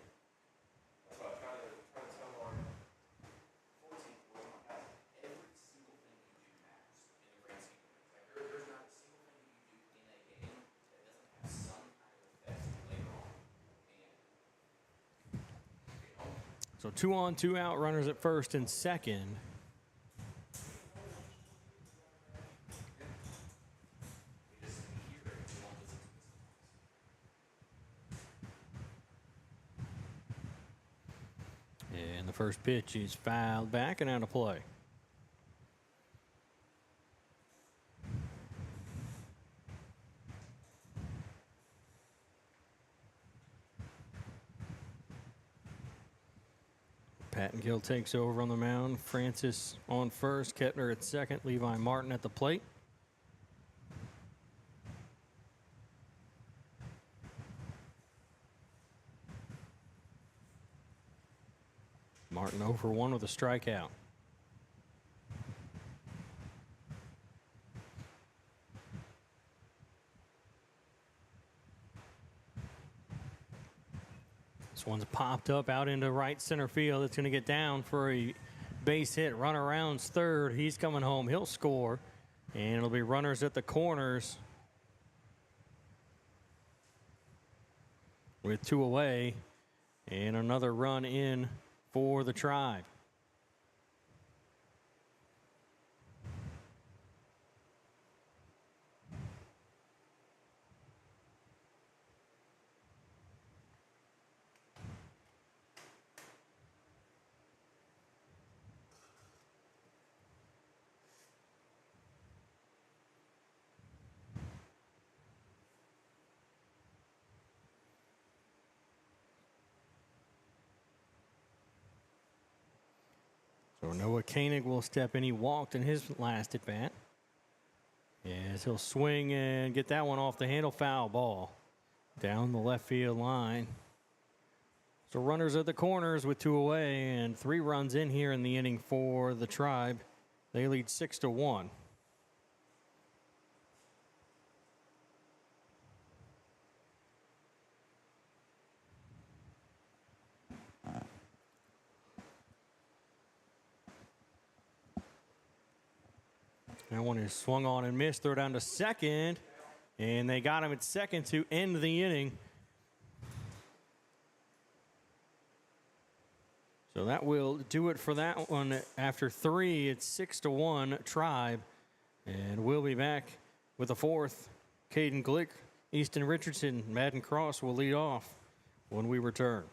So 2 on, 2 out, runners at first and second. And the first pitch is fouled back and out of play. Pattengill takes over on the mound. Francis on first, Kettner at second, Levi Martin at the plate. Martin 0 for 1 with a strikeout. This one's popped up out into right center field. It's going to get down for a base hit. Runner rounds third. He's coming home. He'll score. And it'll be runners at the corners with 2 away. And another run in for the Tribe. So Noah Koenig will step in. He walked in his last at bat. As he'll swing and get that one off the handle, foul ball down the left field line. So runners at the corners with 2 away and 3 runs in here in the inning for the Tribe. They lead 6-1. That one is swung on and missed. Throw down to second. And they got him at second to end the inning. So that will do it for that one. After 3, it's 6-1 Tribe. And we'll be back with the 4th. Caden Glick, Easton Richardson, Madden Cross will lead off when we return.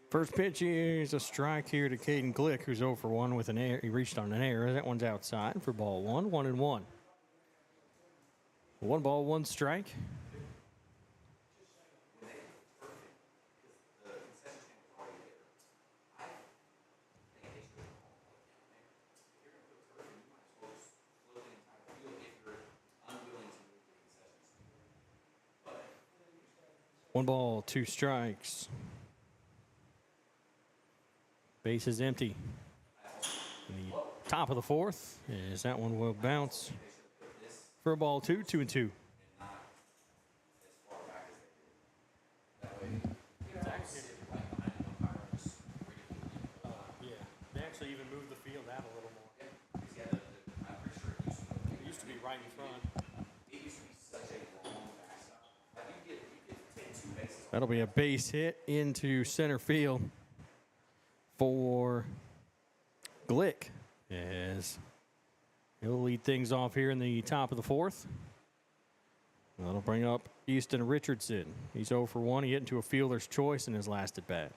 First pitch is a strike here to Caden Glick, who's 0 for 1 with an error. He reached on an error. That one's outside for ball 1, 1-1. 1 ball, 1 strike. One ball, 2 strikes. Base is empty. The top of the 4th is that one will bounce for a ball 2, 2-2. Yeah, they actually even moved the field out a little more. It used to be right in front. That'll be a base hit into center field for Glick, as he'll lead things off here in the top of the 4th. That'll bring up Easton Richardson. He's 0 for 1. He hit into a fielder's choice in his last at bat.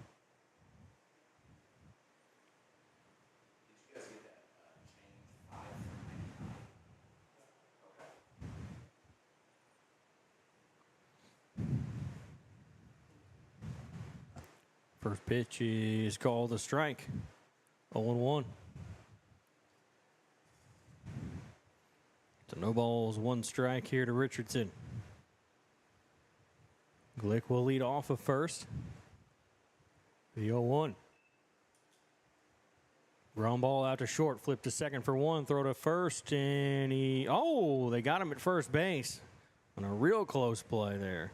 First pitch is called a strike. 0-1. So no balls, 1 strike here to Richardson. Glick will lead off of first. The 0-1. Ground ball out to short. Flip to second for one. Throw to first. And they got him at first base. On a real close play there.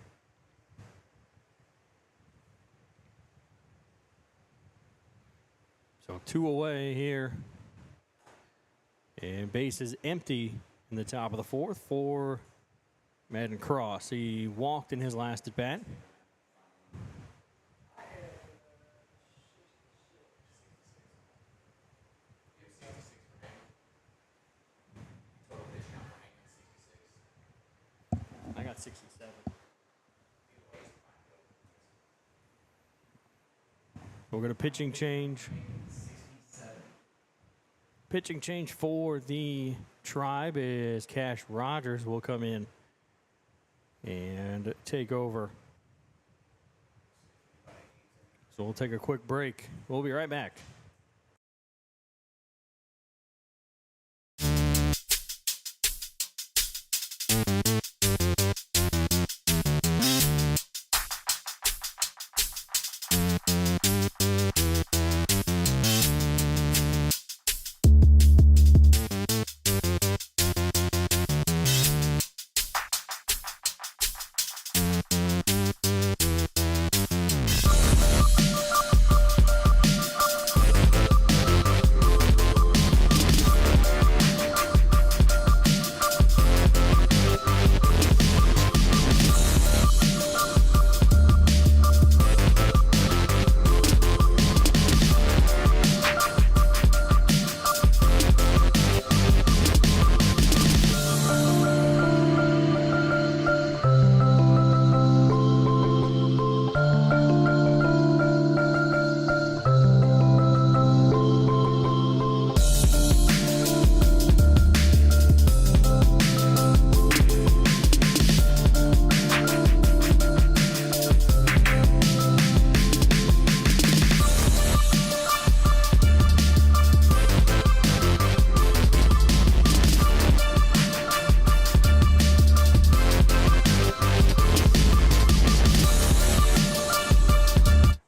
So 2 away here. And base is empty in the top of the fourth for Madden Cross. He walked in his last at bat. I got 67. We're going to pitching change. Pitching change for the Tribe is Cash Rogers will come in and take over. So we'll take a quick break. We'll be right back.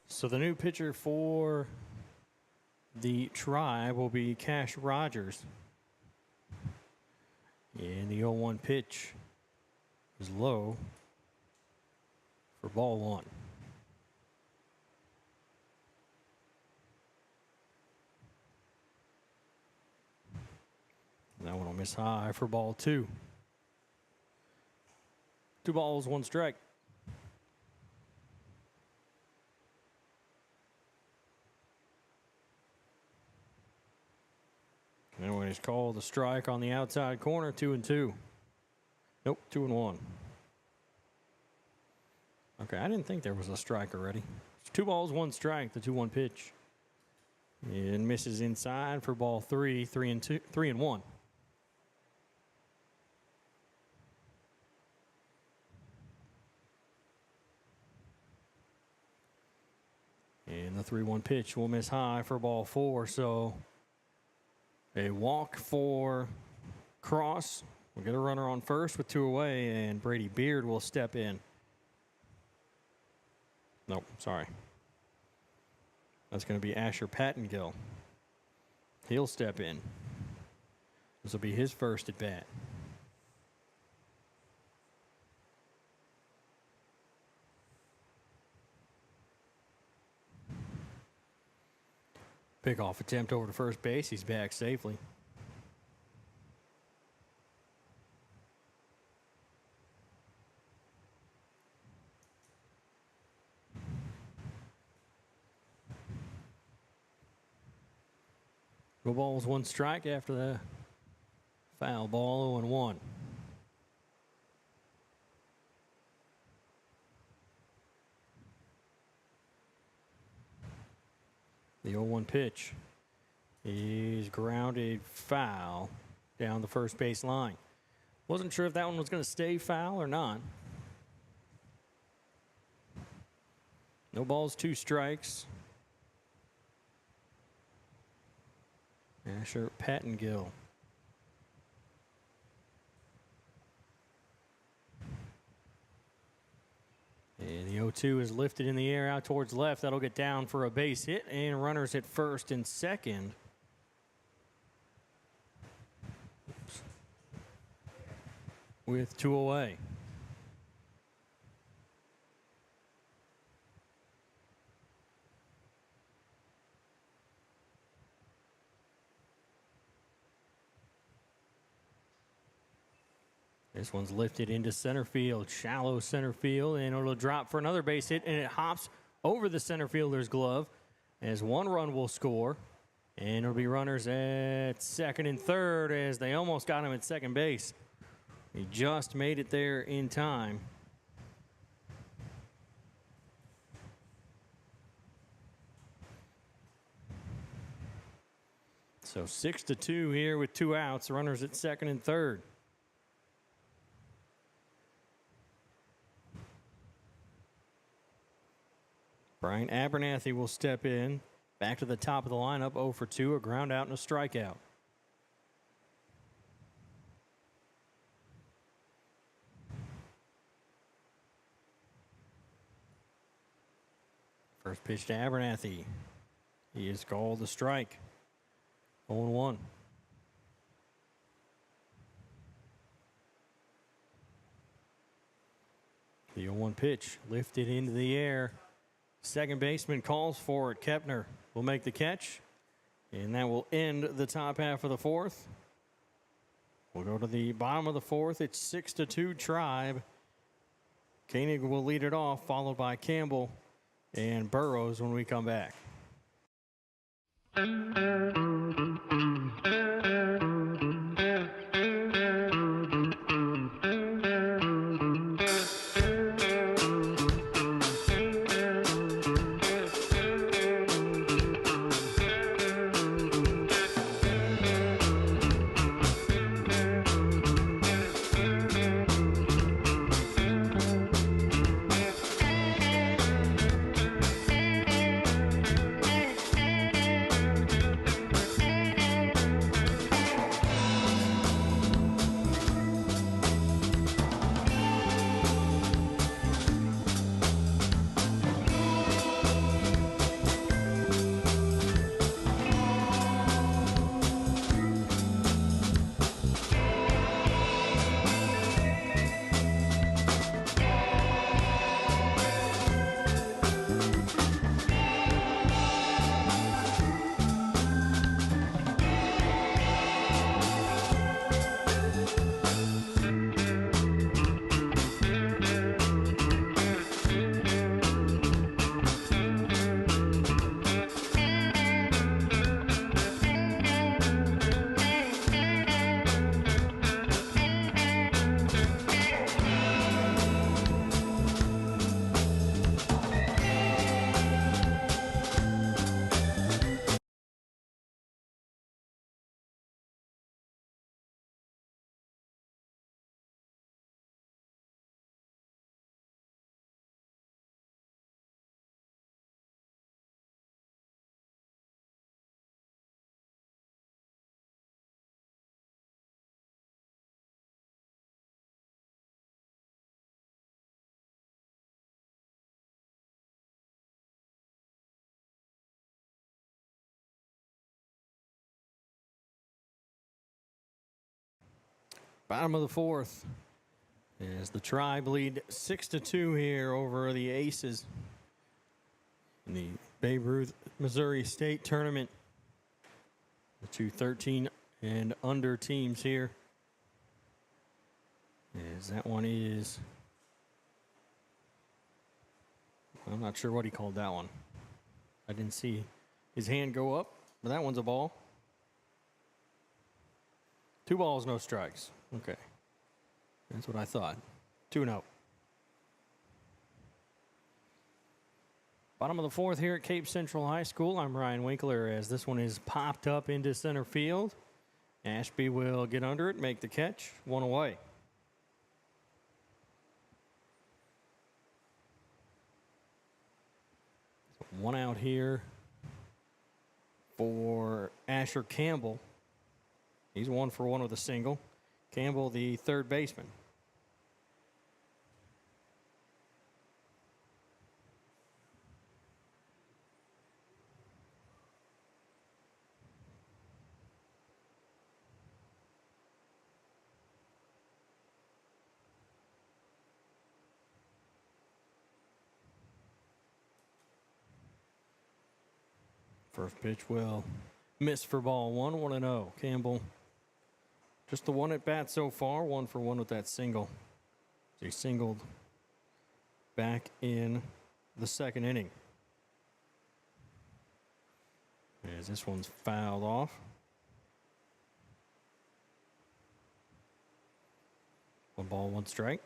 So the new pitcher for the Tribe will be Cash Rogers. And the 0-1 pitch is low for ball one. That one will miss high for ball two. 2 balls, 1 strike. And when he's called the strike on the outside corner, 2-2. Nope, 2-1. Okay, I didn't think there was a strike already. It's 2 balls, 1 strike, the 2-1 pitch. And misses inside for ball 3, 3-1. And the 3-1 pitch will miss high for ball 4, so a walk for Cross. We'll get a runner on first with 2 away, and Brady Beard will step in. Nope, sorry. That's going to be Asher Pattengill. He'll step in. This will be his first at bat. Pickoff attempt over to first base. He's back safely. No balls, 1 strike after the foul ball, 0-1. The 0-1 pitch is grounded foul down the first base line. Wasn't sure if that one was going to stay foul or not. No balls, 2 strikes. Asher Pattengill. And the 0-2 is lifted in the air out towards left. That'll get down for a base hit, and runners at first and second. With 2 away. This one's lifted into center field, shallow center field, and it'll drop for another base hit, and it hops over the center fielder's glove as 1 run will score. And it'll be runners at second and third as they almost got him at second base. He just made it there in time. So 6-2 here with 2 outs, runners at second and third. Brian Abernathy will step in. Back to the top of the lineup, 0 for 2, a ground out and a strikeout. First pitch to Abernathy. He is called a strike. 0-1. The 0-1 pitch lifted into the air. Second baseman calls for it. Kepner will make the catch, and that will end the top half of the fourth. We'll go to the bottom of the fourth. It's 6-2 Tribe. Koenig will lead it off, followed by Campbell and Burrows when we come back. Bottom of the fourth as the Tribe lead 6-2 here over the Aces in the Babe Ruth Missouri State Tournament. The 2 13 and under teams here. As that one is, I'm not sure what he called that one. I didn't see his hand go up, but that one's a ball. 2 balls, no strikes. Okay. That's what I thought. 2-0. Bottom of the fourth here at Cape Central High School. I'm Ryan Winkler as this one is popped up into center field. Ashby will get under it, make the catch. 1 away. So 1 out here for Asher Campbell. He's 1 for 1 with a single. Campbell, the third baseman. First pitch will miss for ball one, 1-0. Campbell, just the one at bat so far, 1 for 1 with that single. He singled back in the second inning. As this one's fouled off. One ball, one strike.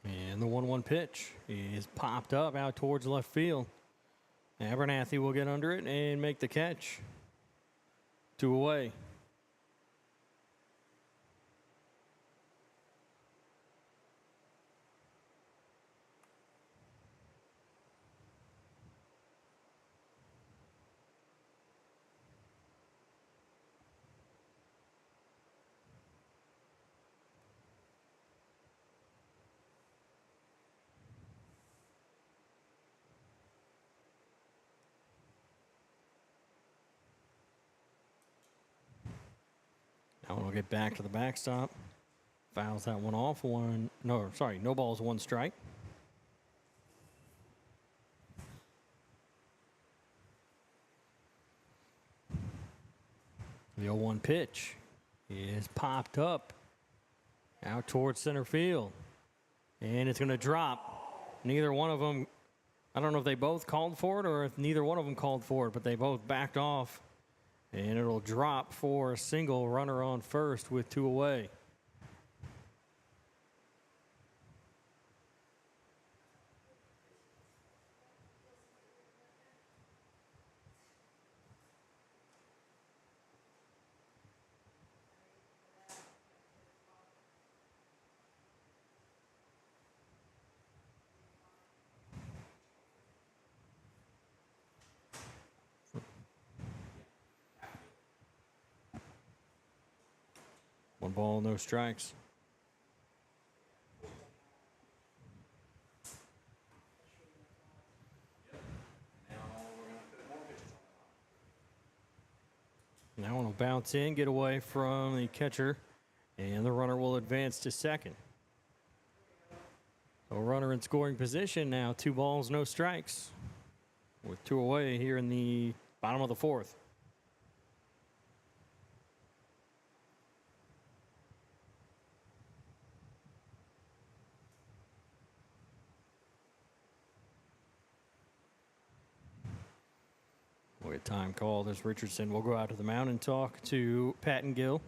And the 1-1 pitch is popped up out towards left field. Abernathy will get under it and make the catch. 2 away. Now we'll get back to the backstop. Fouls that one off. No balls, 1 strike. The 0-1 pitch is popped up out towards center field. And it's going to drop. Neither one of them, I don't know if they both called for it or if neither one of them called for it, but they both backed off. And it'll drop for a single, runner on first with 2 away. One ball, no strikes. Now one will bounce in, get away from the catcher, and the runner will advance to second. So runner in scoring position now, 2 balls, no strikes, with 2 away here in the bottom of the 4th. We had time called as Richardson will go out to the mound and talk to Patton Gill.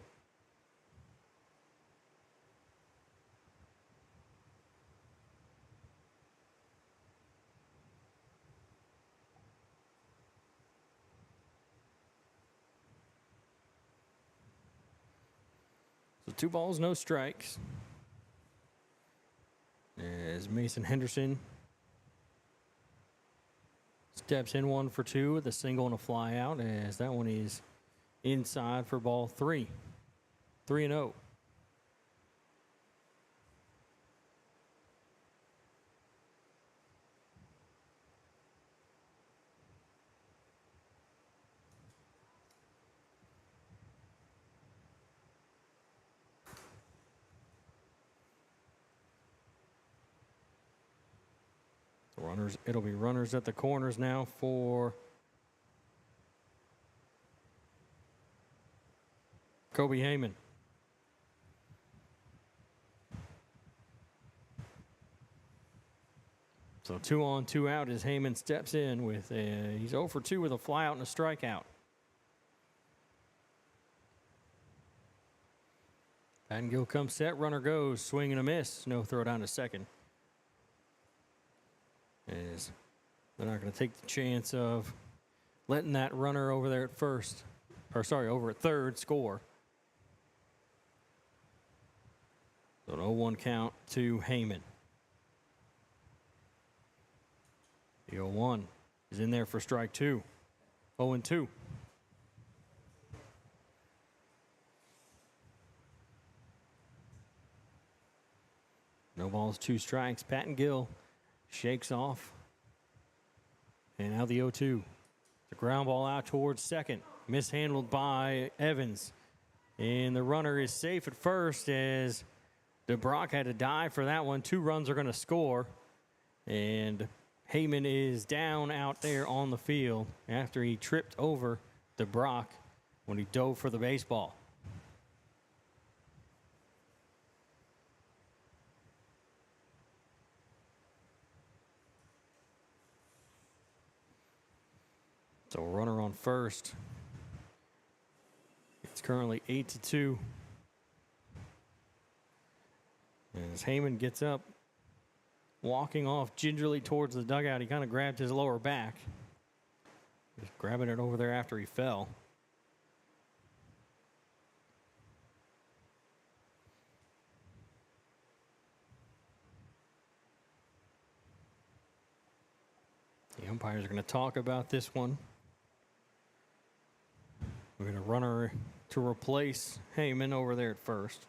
So 2 balls, no strikes. As Mason Henderson steps in 1 for 2 with a single and a fly out, as that one is inside for ball 3. 3-0. Runners, it'll be runners at the corners now for Kobe Heyman. So 2 on, 2 out as Heyman steps in with he's 0 for 2 with a fly out and a strikeout. Patton Gill comes set, runner goes, swing and a miss, no throw down to second. As they're not going to take the chance of letting that runner over there at over at third score. So an 0-1 count to Heyman. The 0-1 is in there for strike 2. 0-2. No balls, 2 strikes. Patton Gill shakes off. And now the 0-2. The ground ball out towards second. Mishandled by Evans. And the runner is safe at first as DeBrock had to dive for that one. 2 runs are going to score. And Heyman is down out there on the field after he tripped over DeBrock when he dove for the baseball. So runner on first. It's currently 8-2. As Heyman gets up, walking off gingerly towards the dugout, he kind of grabbed his lower back. Just grabbing it over there after he fell. The umpires are going to talk about this one. We're going to runner to replace Heyman over there at first.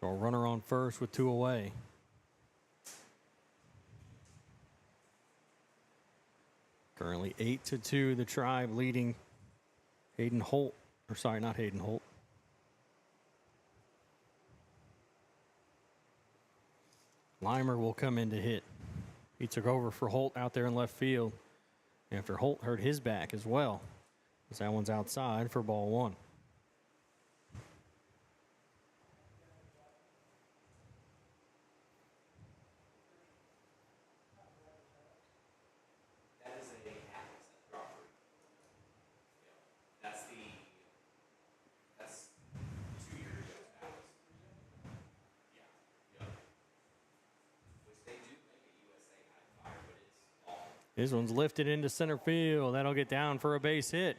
So a runner on first with 2 away. Currently 8-2, the Tribe leading Hayden Holt. Or sorry, not Hayden Holt. Limer will come in to hit. He took over for Holt out there in left field after Holt hurt his back as well. As that one's outside for ball 1. This one's lifted into center field. That'll get down for a base hit.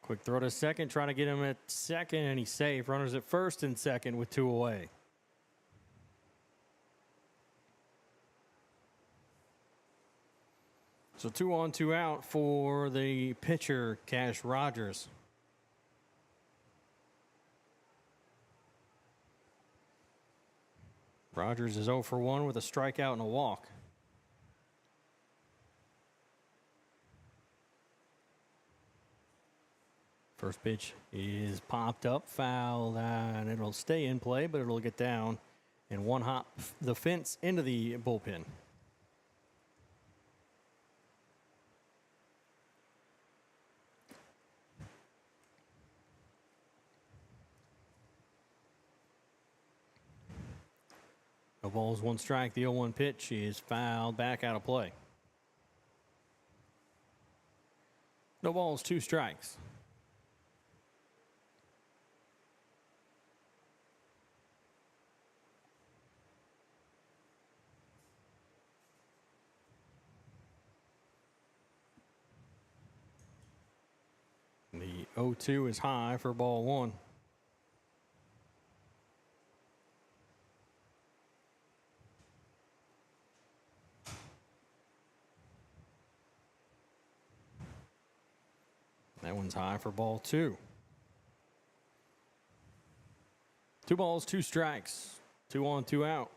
Quick throw to second, trying to get him at second, and he's safe. Runners at first and second with 2 away. So 2 on, 2 out for the pitcher, Cash Rogers. Rogers is 0 for 1 with a strikeout and a walk. First pitch is popped up, fouled, and it'll stay in play, but it'll get down and one hop the fence into the bullpen. No balls, 1 strike. The 0-1 pitch is fouled back out of play. No balls, 2 strikes. The 0-2 is high for ball 1. That one's high for ball 2. 2 balls, 2 strikes. 2 on, 2 out.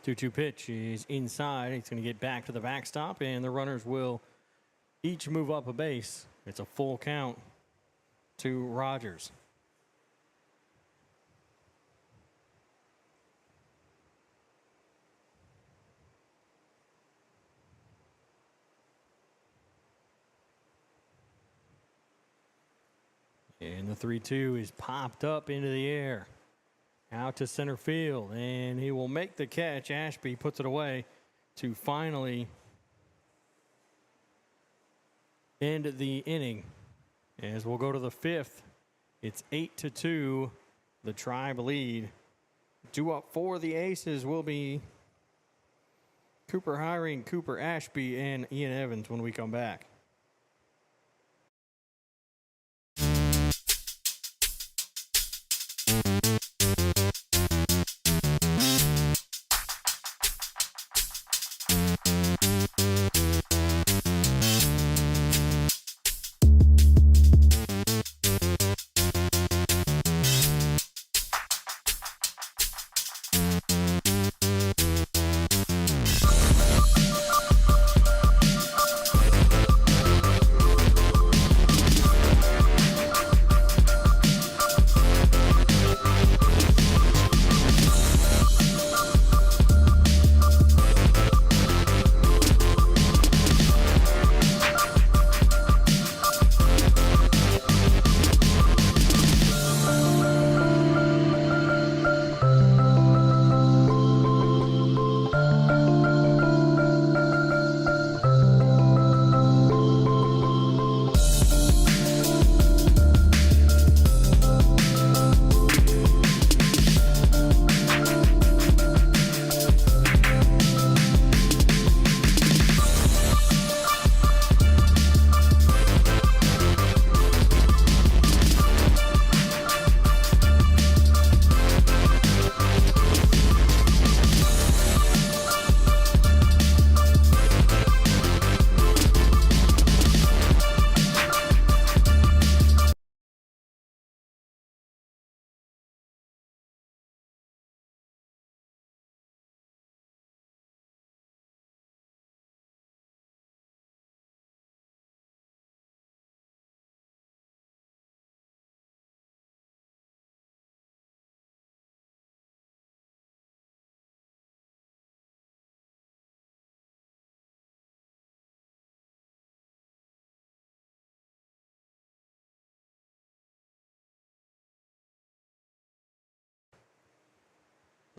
Two-two pitch is inside. It's going to get back to the backstop, and the runners will each move up a base. It's a full count to Rogers. And the 3-2 is popped up into the air. Out to center field, and he will make the catch. Ashby puts it away to finally end the inning. As we'll go to the 5th, it's 8-2, the Tribe lead. 2 up for the Aces will be Cooper Hiring, Cooper Ashby, and Ian Evans when we come back.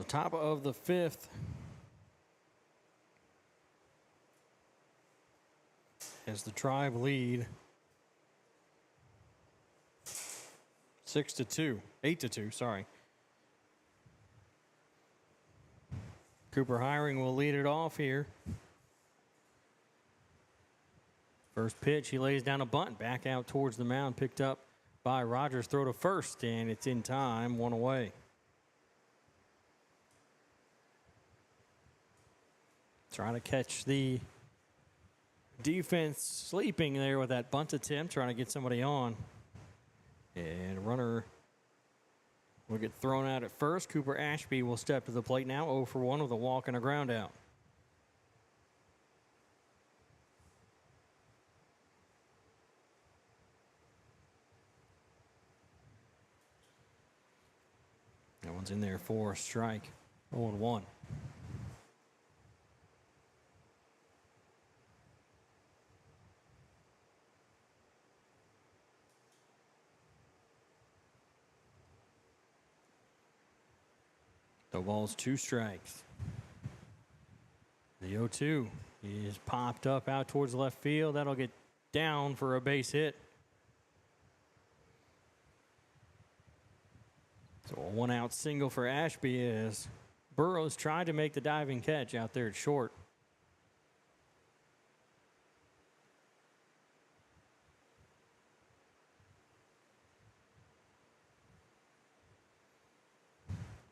The top of the fifth. As the Tribe lead 8-2, sorry. Cooper Hiring will lead it off here. First pitch, he lays down a bunt back out towards the mound, picked up by Rogers. Throw to first, and it's in time, one away. Trying to catch the defense sleeping there with that bunt attempt, trying to get somebody on. And runner will get thrown out at first. Cooper Ashby will step to the plate now, 0 for 1 with a walk and a ground out. That one's in there for a strike, 0-1. The ball's 2 strikes. The 0-2 is popped up out towards left field. That'll get down for a base hit. So a 1-out single for Ashby as Burrows tried to make the diving catch out there at short.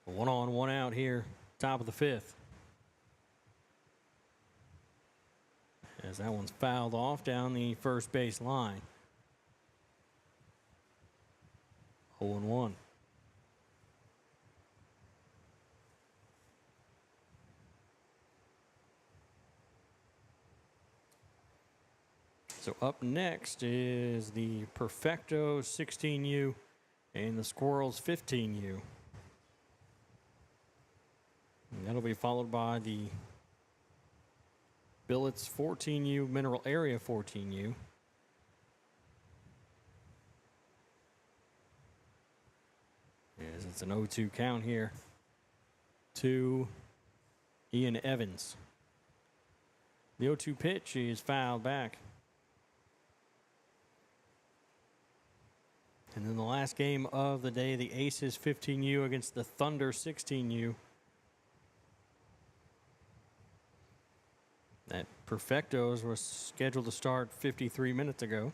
A 1-on, 1-out here, top of the fifth. As that one's fouled off down the first base line. 0-1. So up next is the Perfecto 16U and the Squirrels 15U. And that'll be followed by the Billets 14U, Mineral Area 14U. As it's an 0-2 count here to Ian Evans. The 0-2 pitch is fouled back. And then the last game of the day, the Aces 15U against the Thunder 16U. That Perfectos was scheduled to start 53 minutes ago.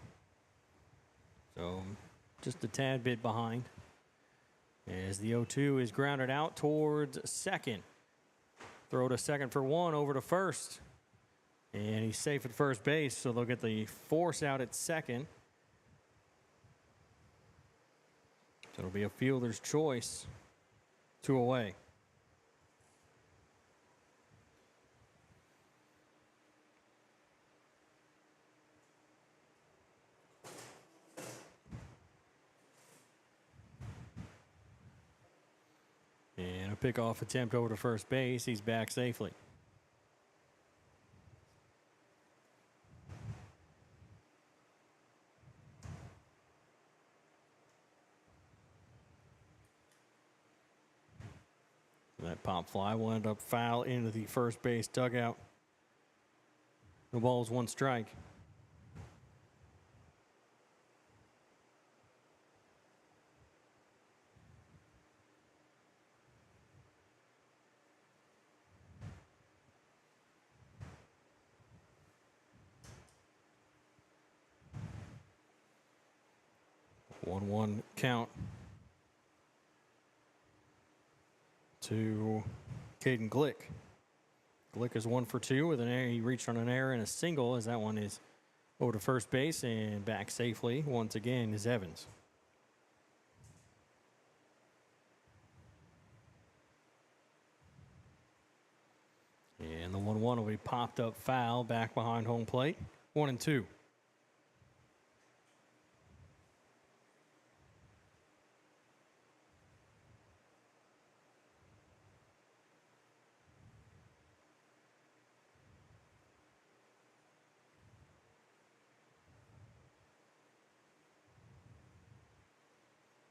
So just a tad bit behind. As the 0-2 is grounded out towards second. Throw to second for 1, over to first. And he's safe at first base, so they'll get the force out at second. So it'll be a fielder's choice, 2 away. And a pickoff attempt over to first base. He's back safely. That pop fly will end up foul into the first base dugout. The ball's 1 strike. One count to Caden Glick. Glick is 1 for 2 with an error. He reached on an error and a single as that one is over to first base and back safely. Once again is Evans. And the 1-1 will be popped up foul back behind home plate. 1-2.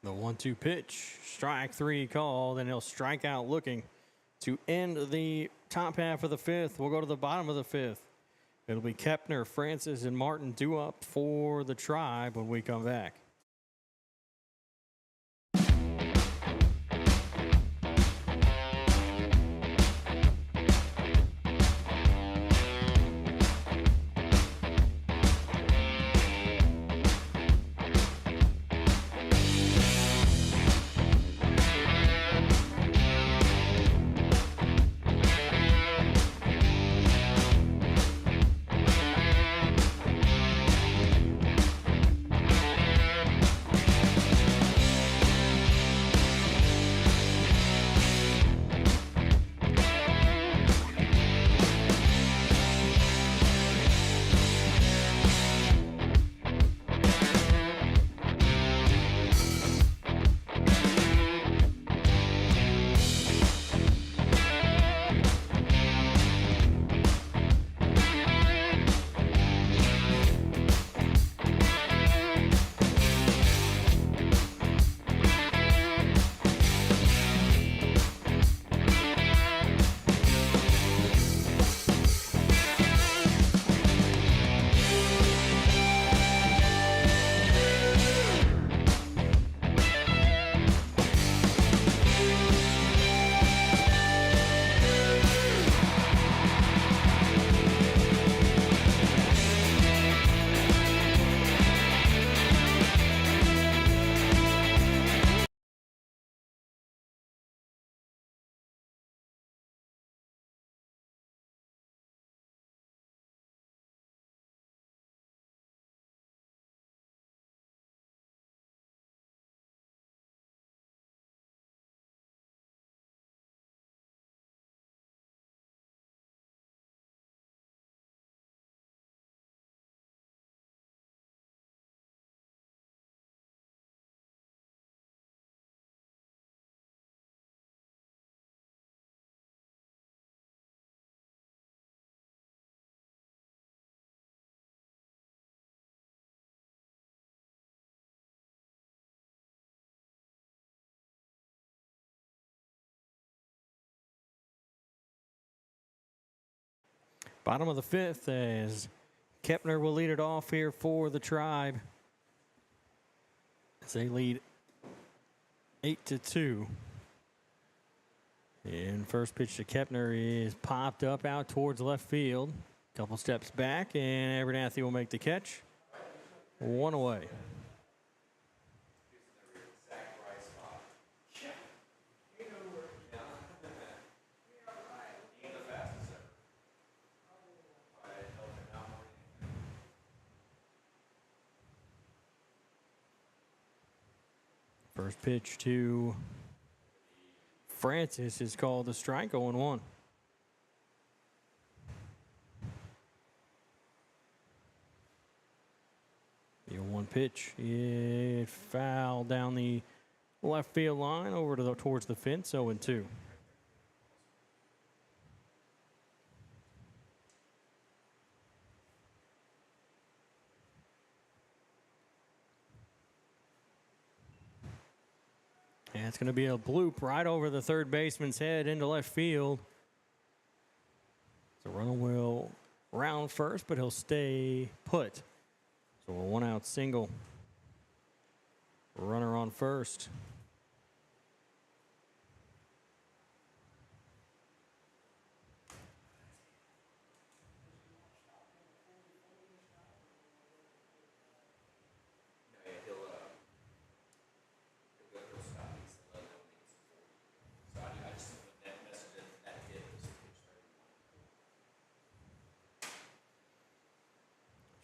The 1-2 pitch, strike 3 call, then he'll strike out looking. To end the top half of the fifth, we'll go to the bottom of the fifth. It'll be Kepner, Francis, and Martin due up for the Tribe when we come back. Bottom of the fifth as Kepner will lead it off here for the Tribe. As they lead 8-2. And first pitch to Kepner is popped up out towards left field. Couple steps back, and Abernathy will make the catch. One away. First pitch to Francis is called a strike, 0-1. The 0-1 pitch, it fouled down the left field line over to towards the fence, 0-2. And it's going to be a bloop right over the third baseman's head into left field. So runner will round first, but he'll stay put. So a one-out single. Runner on first.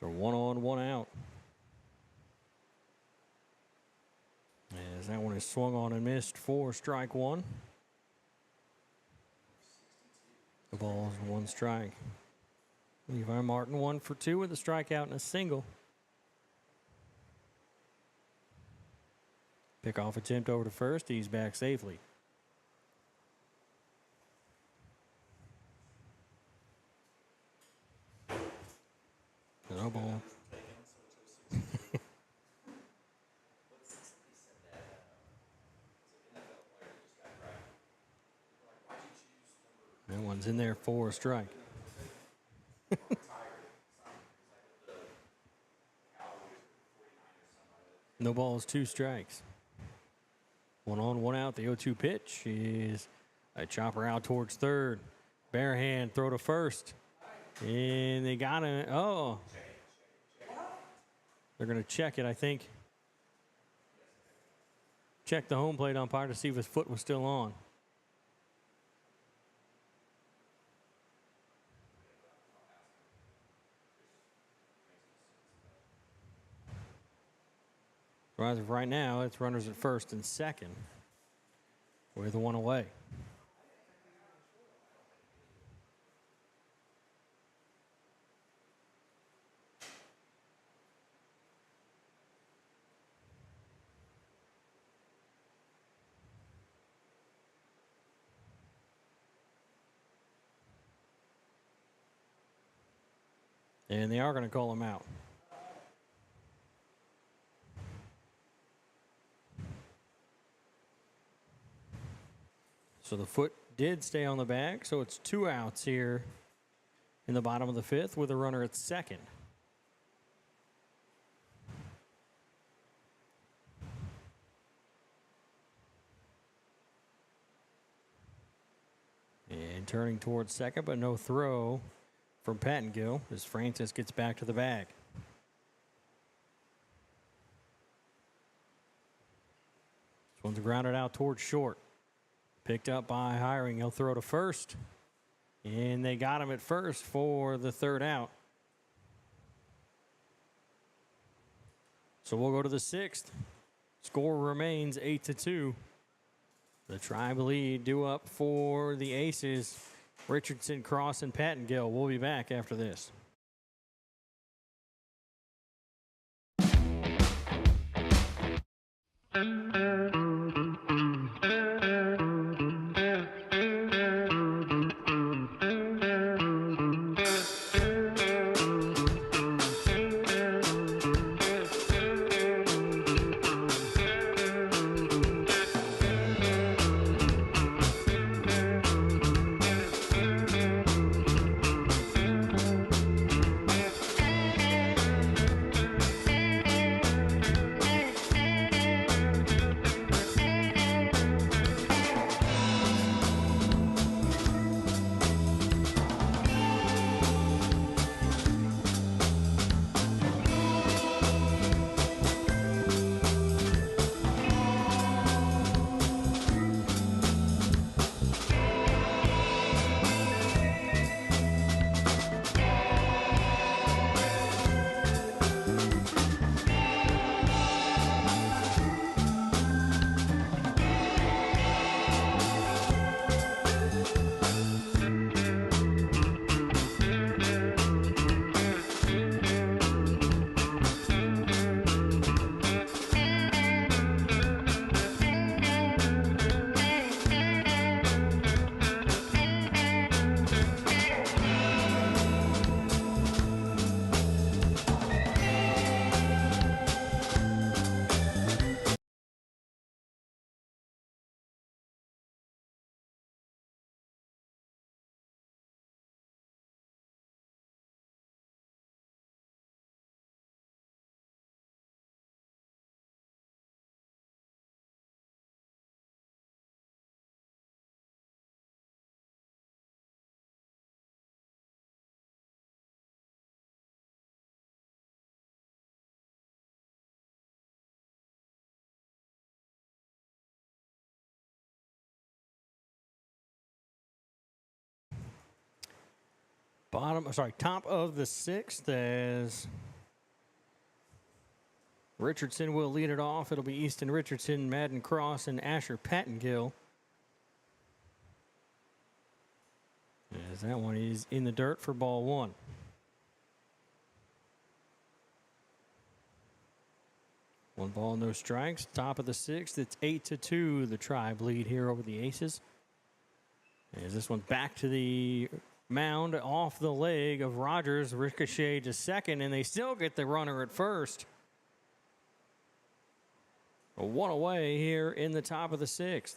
So 1 on, 1 out. As that one is swung on and missed for strike 1. The ball is 1 strike. Levi Martin 1 for 2 with a strikeout and a single. Pickoff attempt over to first. He's back safely. No ball. one's in there for a strike. No balls, 2 strikes. 1 on, 1 out. The 0-2 pitch is a chopper out towards third. Bare hand, throw to first. And they got it. Oh. They're going to check it, I think. Check the home plate umpire to see if his foot was still on. So as of right now, it's runners at first and second with 1 away. And they are going to call him out. So the foot did stay on the bag, so it's 2 outs here in the bottom of the 5th with a runner at second. And turning towards second, but no throw from Pattengill as Francis gets back to the bag. This one's grounded out towards short. Picked up by Hiring. He'll throw to first. And they got him at first for the 3rd out. So we'll go to the 6th. Score remains 8-2. The Tribe lead due up for the Aces. Richardson, Cross, and Pattengill. We'll be back after this. Top of the 6th as Richardson will lead it off. It'll be Easton Richardson, Madden Cross, and Asher Pattengill. As that one is in the dirt for ball 1. One ball, no strikes. Top of the 6th, it's 8-2. The Tribe lead here over the Aces. As this one back to the mound off the leg of Rogers, ricochet to second, and they still get the runner at first. 1 away here in the top of the 6th.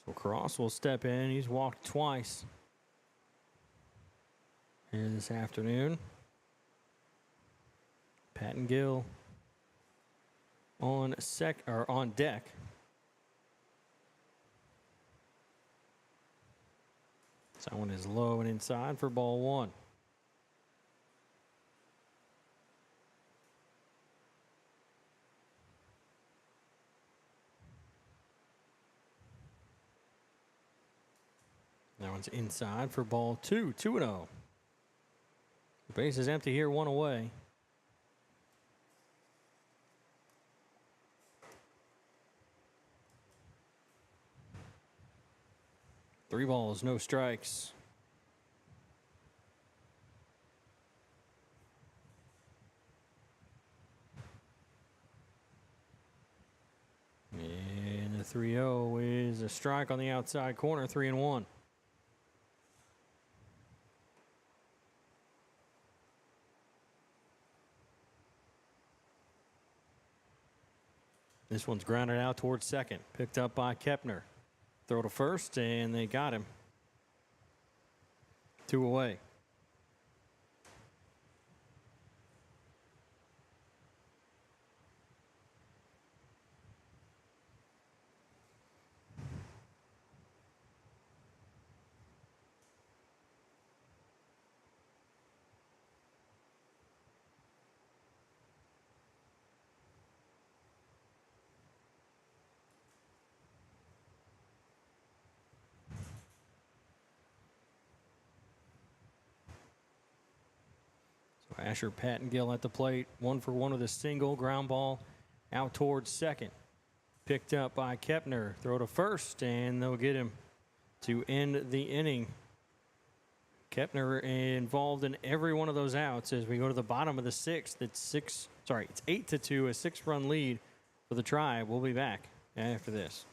So Cross will step in. He's walked twice here this afternoon. Patton Gill on deck. So that one is low and inside for ball one. That one's inside for ball two. 2-0. The base is empty here, one away. Three balls, no strikes. And the 3-0 is a strike on the outside corner, 3-1. This one's grounded out towards second. Picked up by Kepner. Throw to first, and they got him. 2 away. Asher Pattengill at the plate, 1 for 1 with a single, ground ball out towards second. Picked up by Kepner, throw to first, and they'll get him to end the inning. Kepner involved in every one of those outs as we go to the bottom of the sixth. It's 8-2, a 6-run lead for the Tribe. We'll be back after this.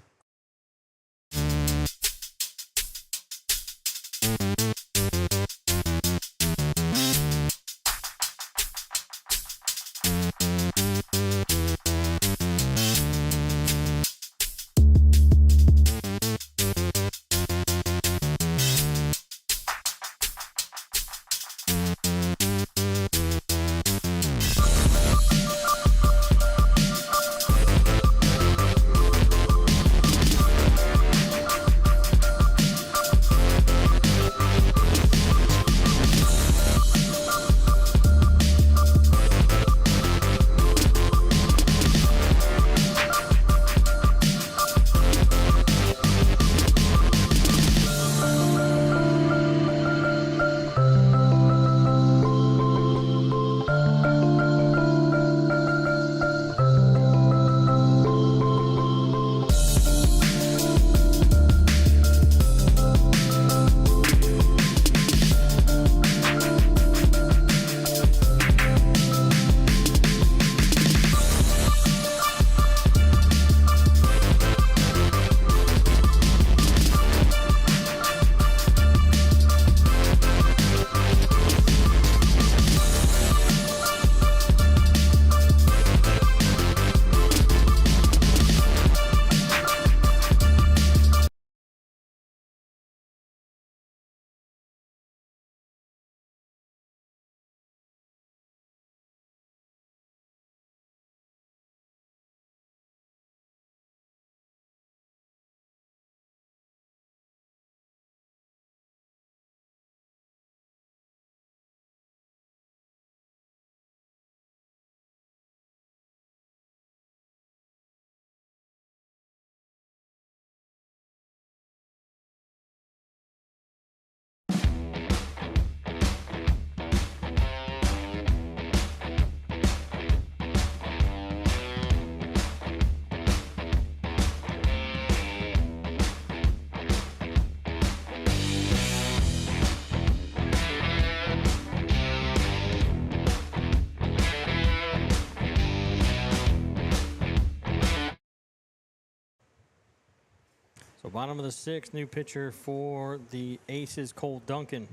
So bottom of the sixth, new pitcher for the Aces, Cole Duncan,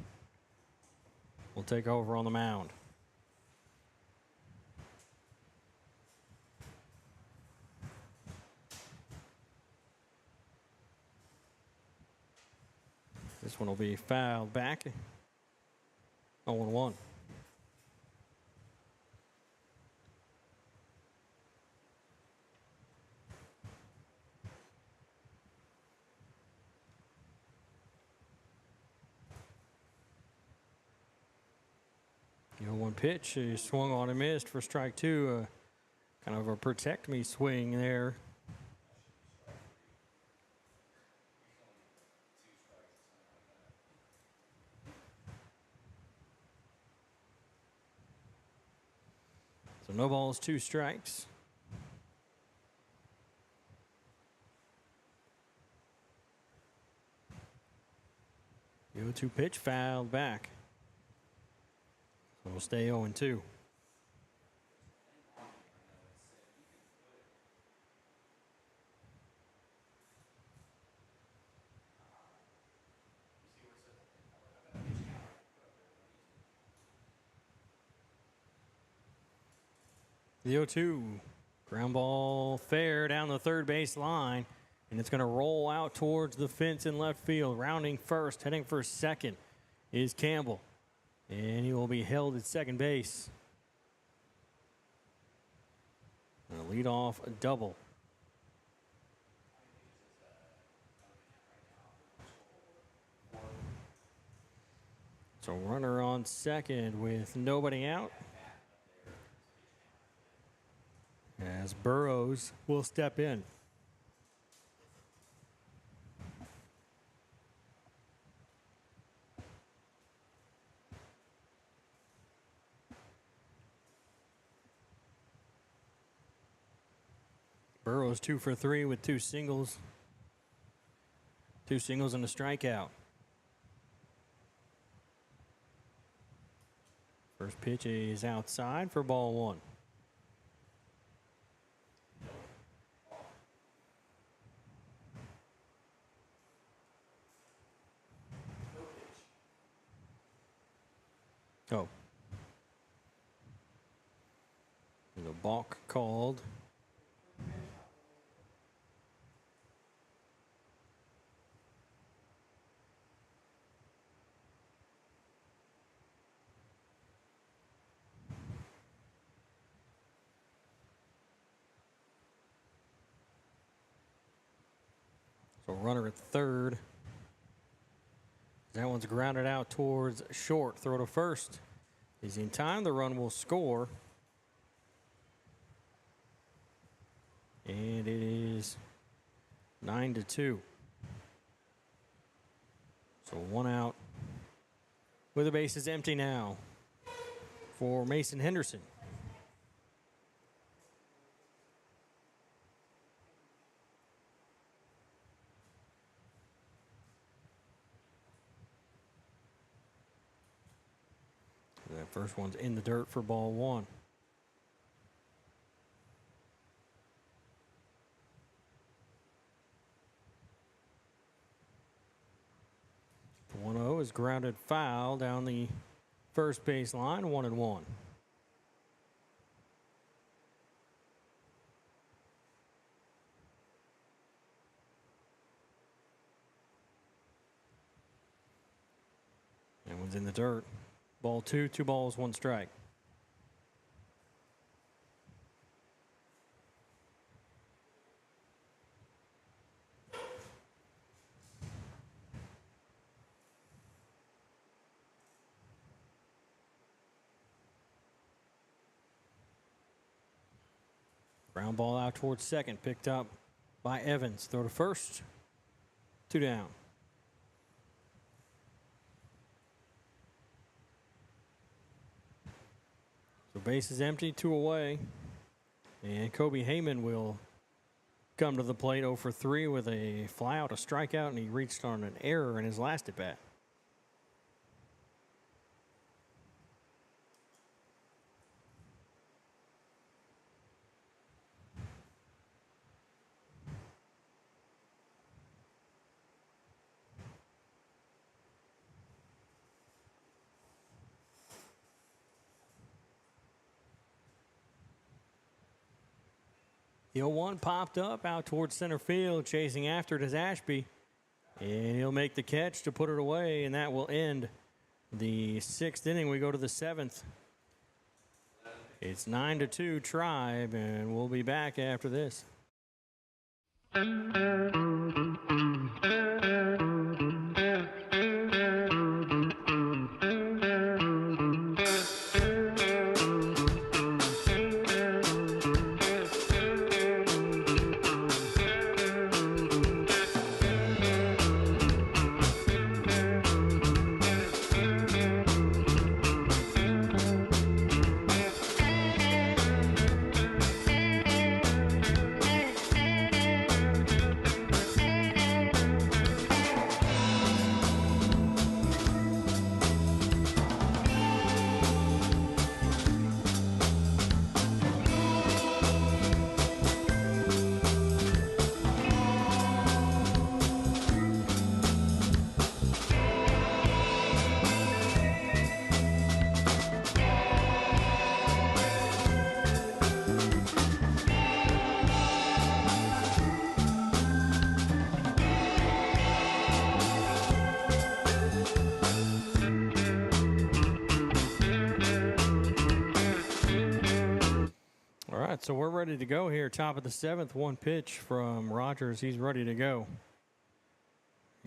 will take over on the mound. This one will be fouled back. 0-1. One pitch, he swung on and missed for strike two. Kind of a protect me swing there. So no balls, 2 strikes. The 0-2 pitch fouled back. So we'll stay 0-2. The 0-2 ground ball fair down the third base line, and it's going to roll out towards the fence in left field. Rounding first, heading for second is Campbell, and he will be held at second base. A leadoff double. So runner on second with nobody out, as Burrows will step in. Burrows 2 for 3 with 2 singles. 2 singles and a strikeout. First pitch is outside for ball 1. Oh. There's a balk called. So runner at third. That one's grounded out towards short. Throw to first. Is in time. The run will score. And it is 9-2. So 1 out. With the bases empty now for Mason Henderson. That first one's in the dirt for ball 1. The 1-0 is grounded foul down the first base line, 1-1. That one's in the dirt. Ball 2, 2 balls, 1 strike. Ground ball out towards second, picked up by Evans. Throw to first. 2 down. So base is empty, 2 away. And Kobe Heyman will come to the plate 0 for 3 with a fly out, a strikeout, and he reached on an error in his last at bat. The 0-1 popped up out towards center field. Chasing after it is Ashby. And he'll make the catch to put it away, and that will end the 6th inning. We go to the 7th. It's 9-2 Tribe, and we'll be back after this. So we're ready to go here. Top of the 7th, one pitch from Rogers. He's ready to go.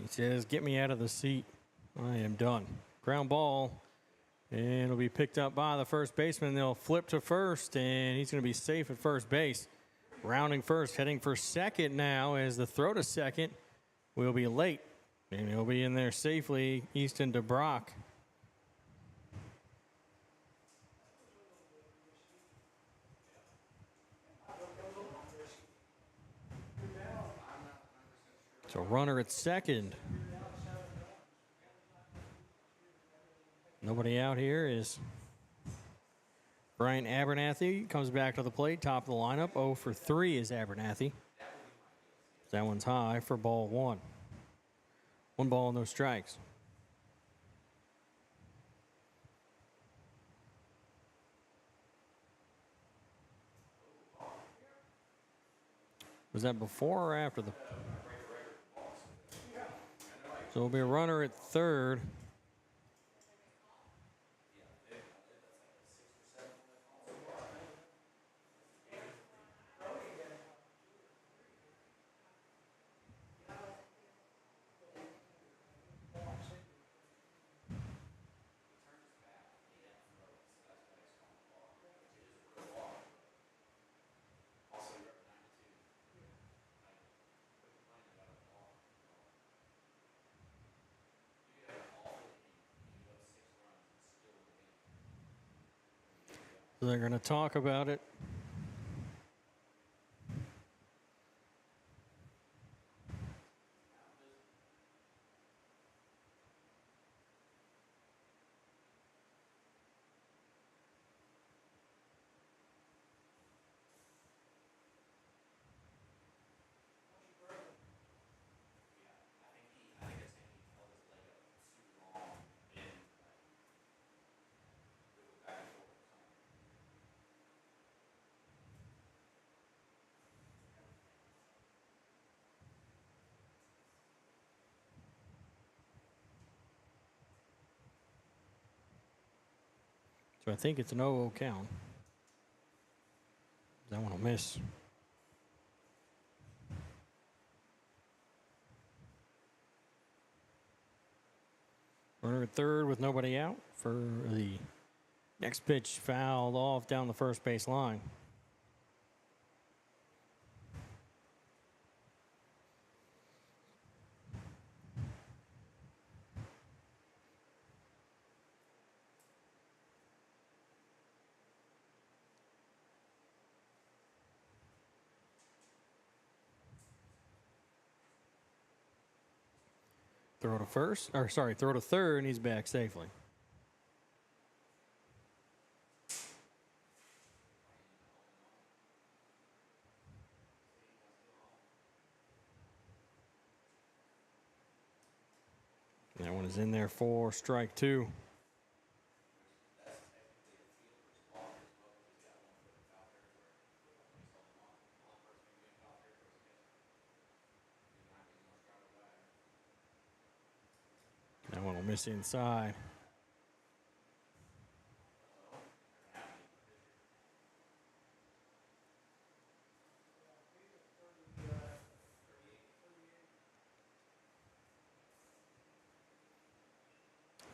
He says, "Get me out of the seat. I am done." Ground ball, and it'll be picked up by the first baseman. They'll flip to first, and he's going to be safe at first base. Rounding first, heading for second now as the throw to second will be late. And he'll be in there safely, Easton DeBrock. So runner at second. Nobody out here is Brian Abernathy. Comes back to the plate, top of the lineup. 0 for 3 is Abernathy. That one's high for ball one. 1 ball, no strikes. Was that before or after the... So it'll be a runner at third. So they're going to talk about it. So I think it's an 0-0 count. That one will miss. Runner at third with nobody out for the next pitch, fouled off down the first base line. Throw to first, or sorry, throw to third, and he's back safely. That one is in there for strike two. We'll miss inside.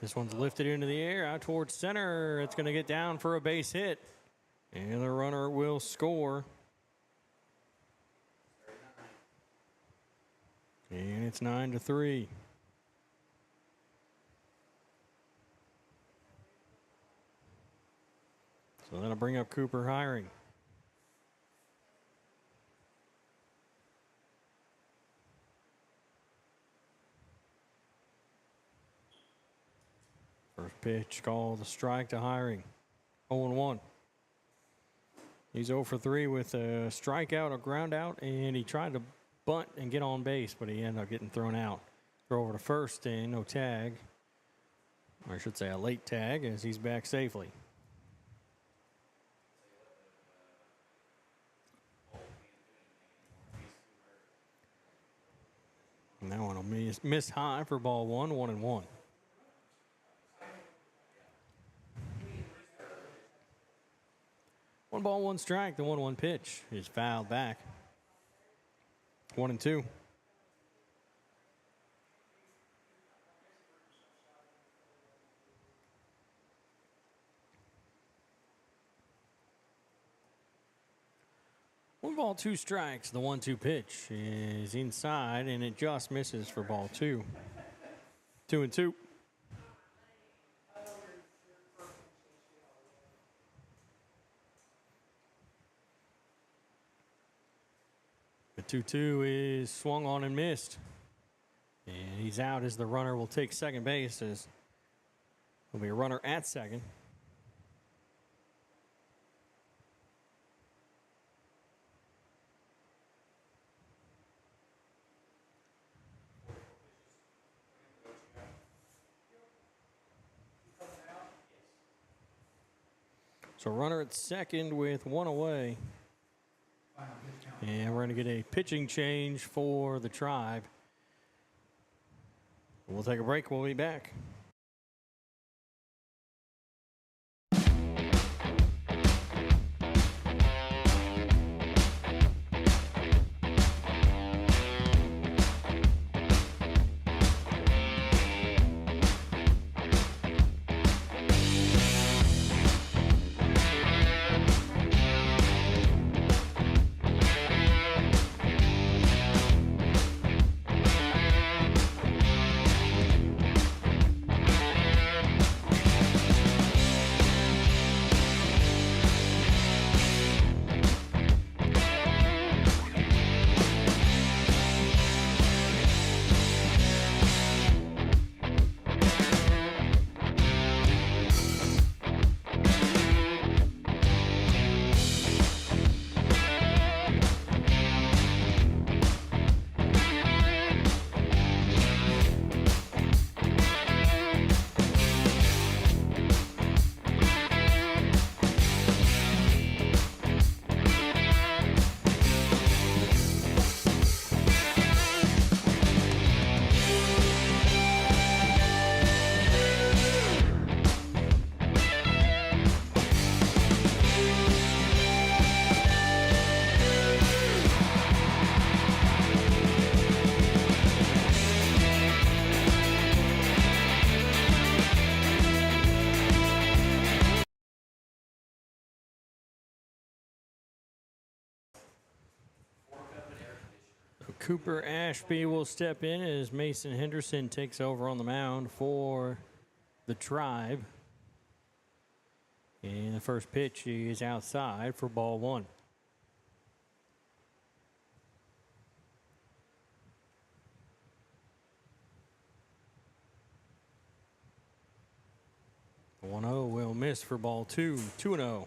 This one's lifted into the air out towards center. It's going to get down for a base hit. And the runner will score. And it's 9-3. So that'll bring up Cooper Hiring. First pitch called the strike to Hiring. 0-1. He's 0 for 3 with a strikeout, a ground out, and he tried to bunt and get on base, but he ended up getting thrown out. Throw over to first and no tag. Or I should say a late tag as he's back safely. And that one will miss high for ball 1, 1-1. One ball, one strike. The 1-1 pitch is fouled back. 1-2. One ball, two strikes. The 1-2 pitch is inside, and it just misses for ball 2. 2-2. The 2-2 is swung on and missed. And he's out as the runner will take second base as there'll be a runner at second. So runner at second with one away. And we're going to get a pitching change for the Tribe. We'll take a break. We'll be back. Cooper Ashby will step in as Mason Henderson takes over on the mound for the Tribe. And the first pitch is outside for ball 1. The 1-0 will miss for ball 2. 2-0.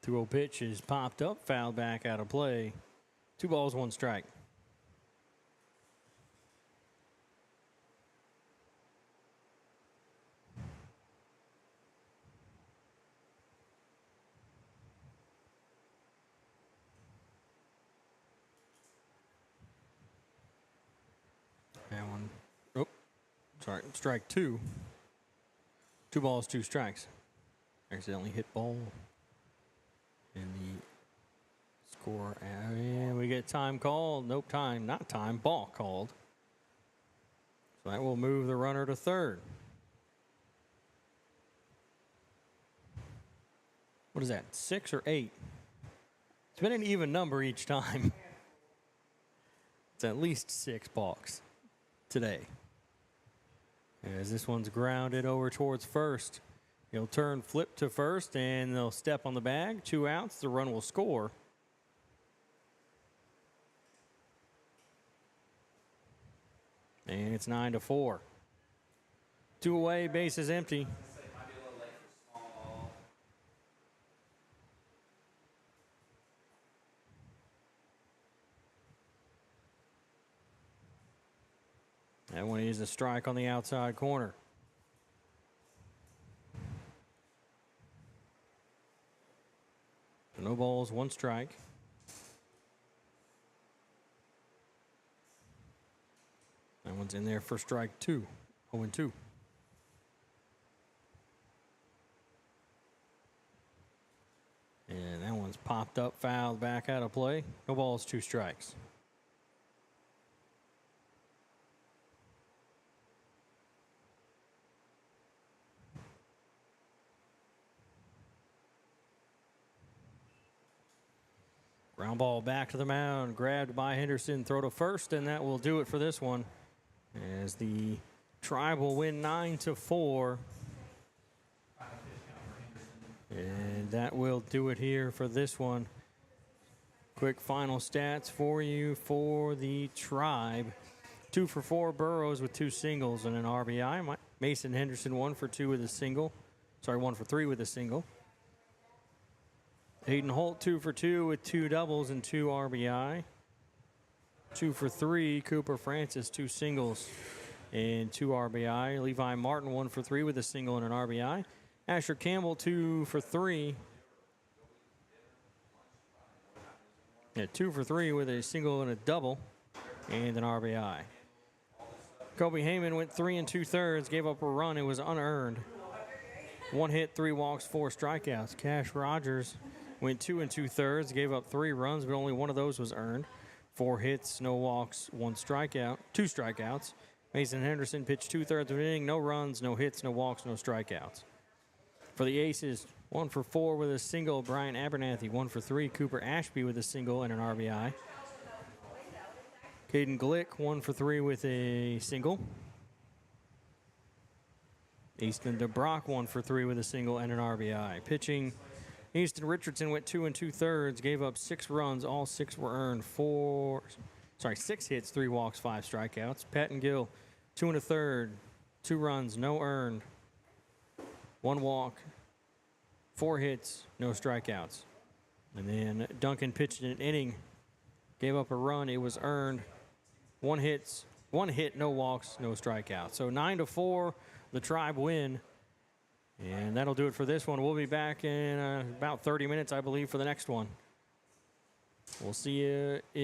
2-0 pitch is popped up, fouled back out of play. 2 balls, 1 strike. Sorry, strike two. 2 balls, 2 strikes. Accidentally hit ball. And the score, and we get time called. Nope, not time, ball called. So that will move the runner to third. What is that, 6 or 8? It's been an even number each time. It's at least 6 balks today. As this one's grounded over towards first. He'll turn, flip to first, and they'll step on the bag. 2 outs, the run will score. And it's 9-4. 2 away, base is empty. That one is a strike on the outside corner. No balls, 1 strike. That one's in there for strike 2. 0-2. And that one's popped up, fouled back out of play. No balls, 2 strikes. Ground ball back to the mound, grabbed by Henderson, throw to first, and that will do it for this one. As the Tribe will win 9-4. And that will do it here for this one. Quick final stats for you for the Tribe. 2 for 4 Burrows with 2 singles and an RBI. Mason Henderson 1 for 2 with a single. 1 for 3 with a single. Hayden Holt 2 for 2 with 2 doubles and 2 RBI. 2 for 3 Cooper Francis, 2 singles and 2 RBI. Levi Martin 1 for 3 with a single and an RBI. Asher Campbell 2 for 3. 2 for 3 with a single and a double and an RBI. Kobe Heyman went 3 2/3, gave up a run. It was unearned. 1 hit, 3 walks, 4 strikeouts. Cash Rogers went 2 2/3, gave up 3 runs, but only 1 of those was earned. 4 hits, no walks, 1 strikeout, 2 strikeouts. Mason Henderson pitched 2/3 of an inning, no runs, no hits, no walks, no strikeouts. For the Aces, 1 for 4 with a single, Brian Abernathy. 1 for 3, Cooper Ashby with a single and an RBI. Caden Glick, 1 for 3 with a single. Easton DeBrock, 1 for 3 with a single and an RBI. Pitching, Easton Richardson went 2 2/3, gave up 6 runs. All 6 were earned. 6 hits, 3 walks, 5 strikeouts. Patton Gill, 2 1/3, 2 runs, no earned, 1 walk, 4 hits, no strikeouts. And then Duncan pitched an inning, gave up a run. It was earned. 1 hit, no walks, no strikeouts. So 9-4, the Tribe win. And that'll do it for this one. We'll be back in about 30 minutes, I believe, for the next one. We'll see you in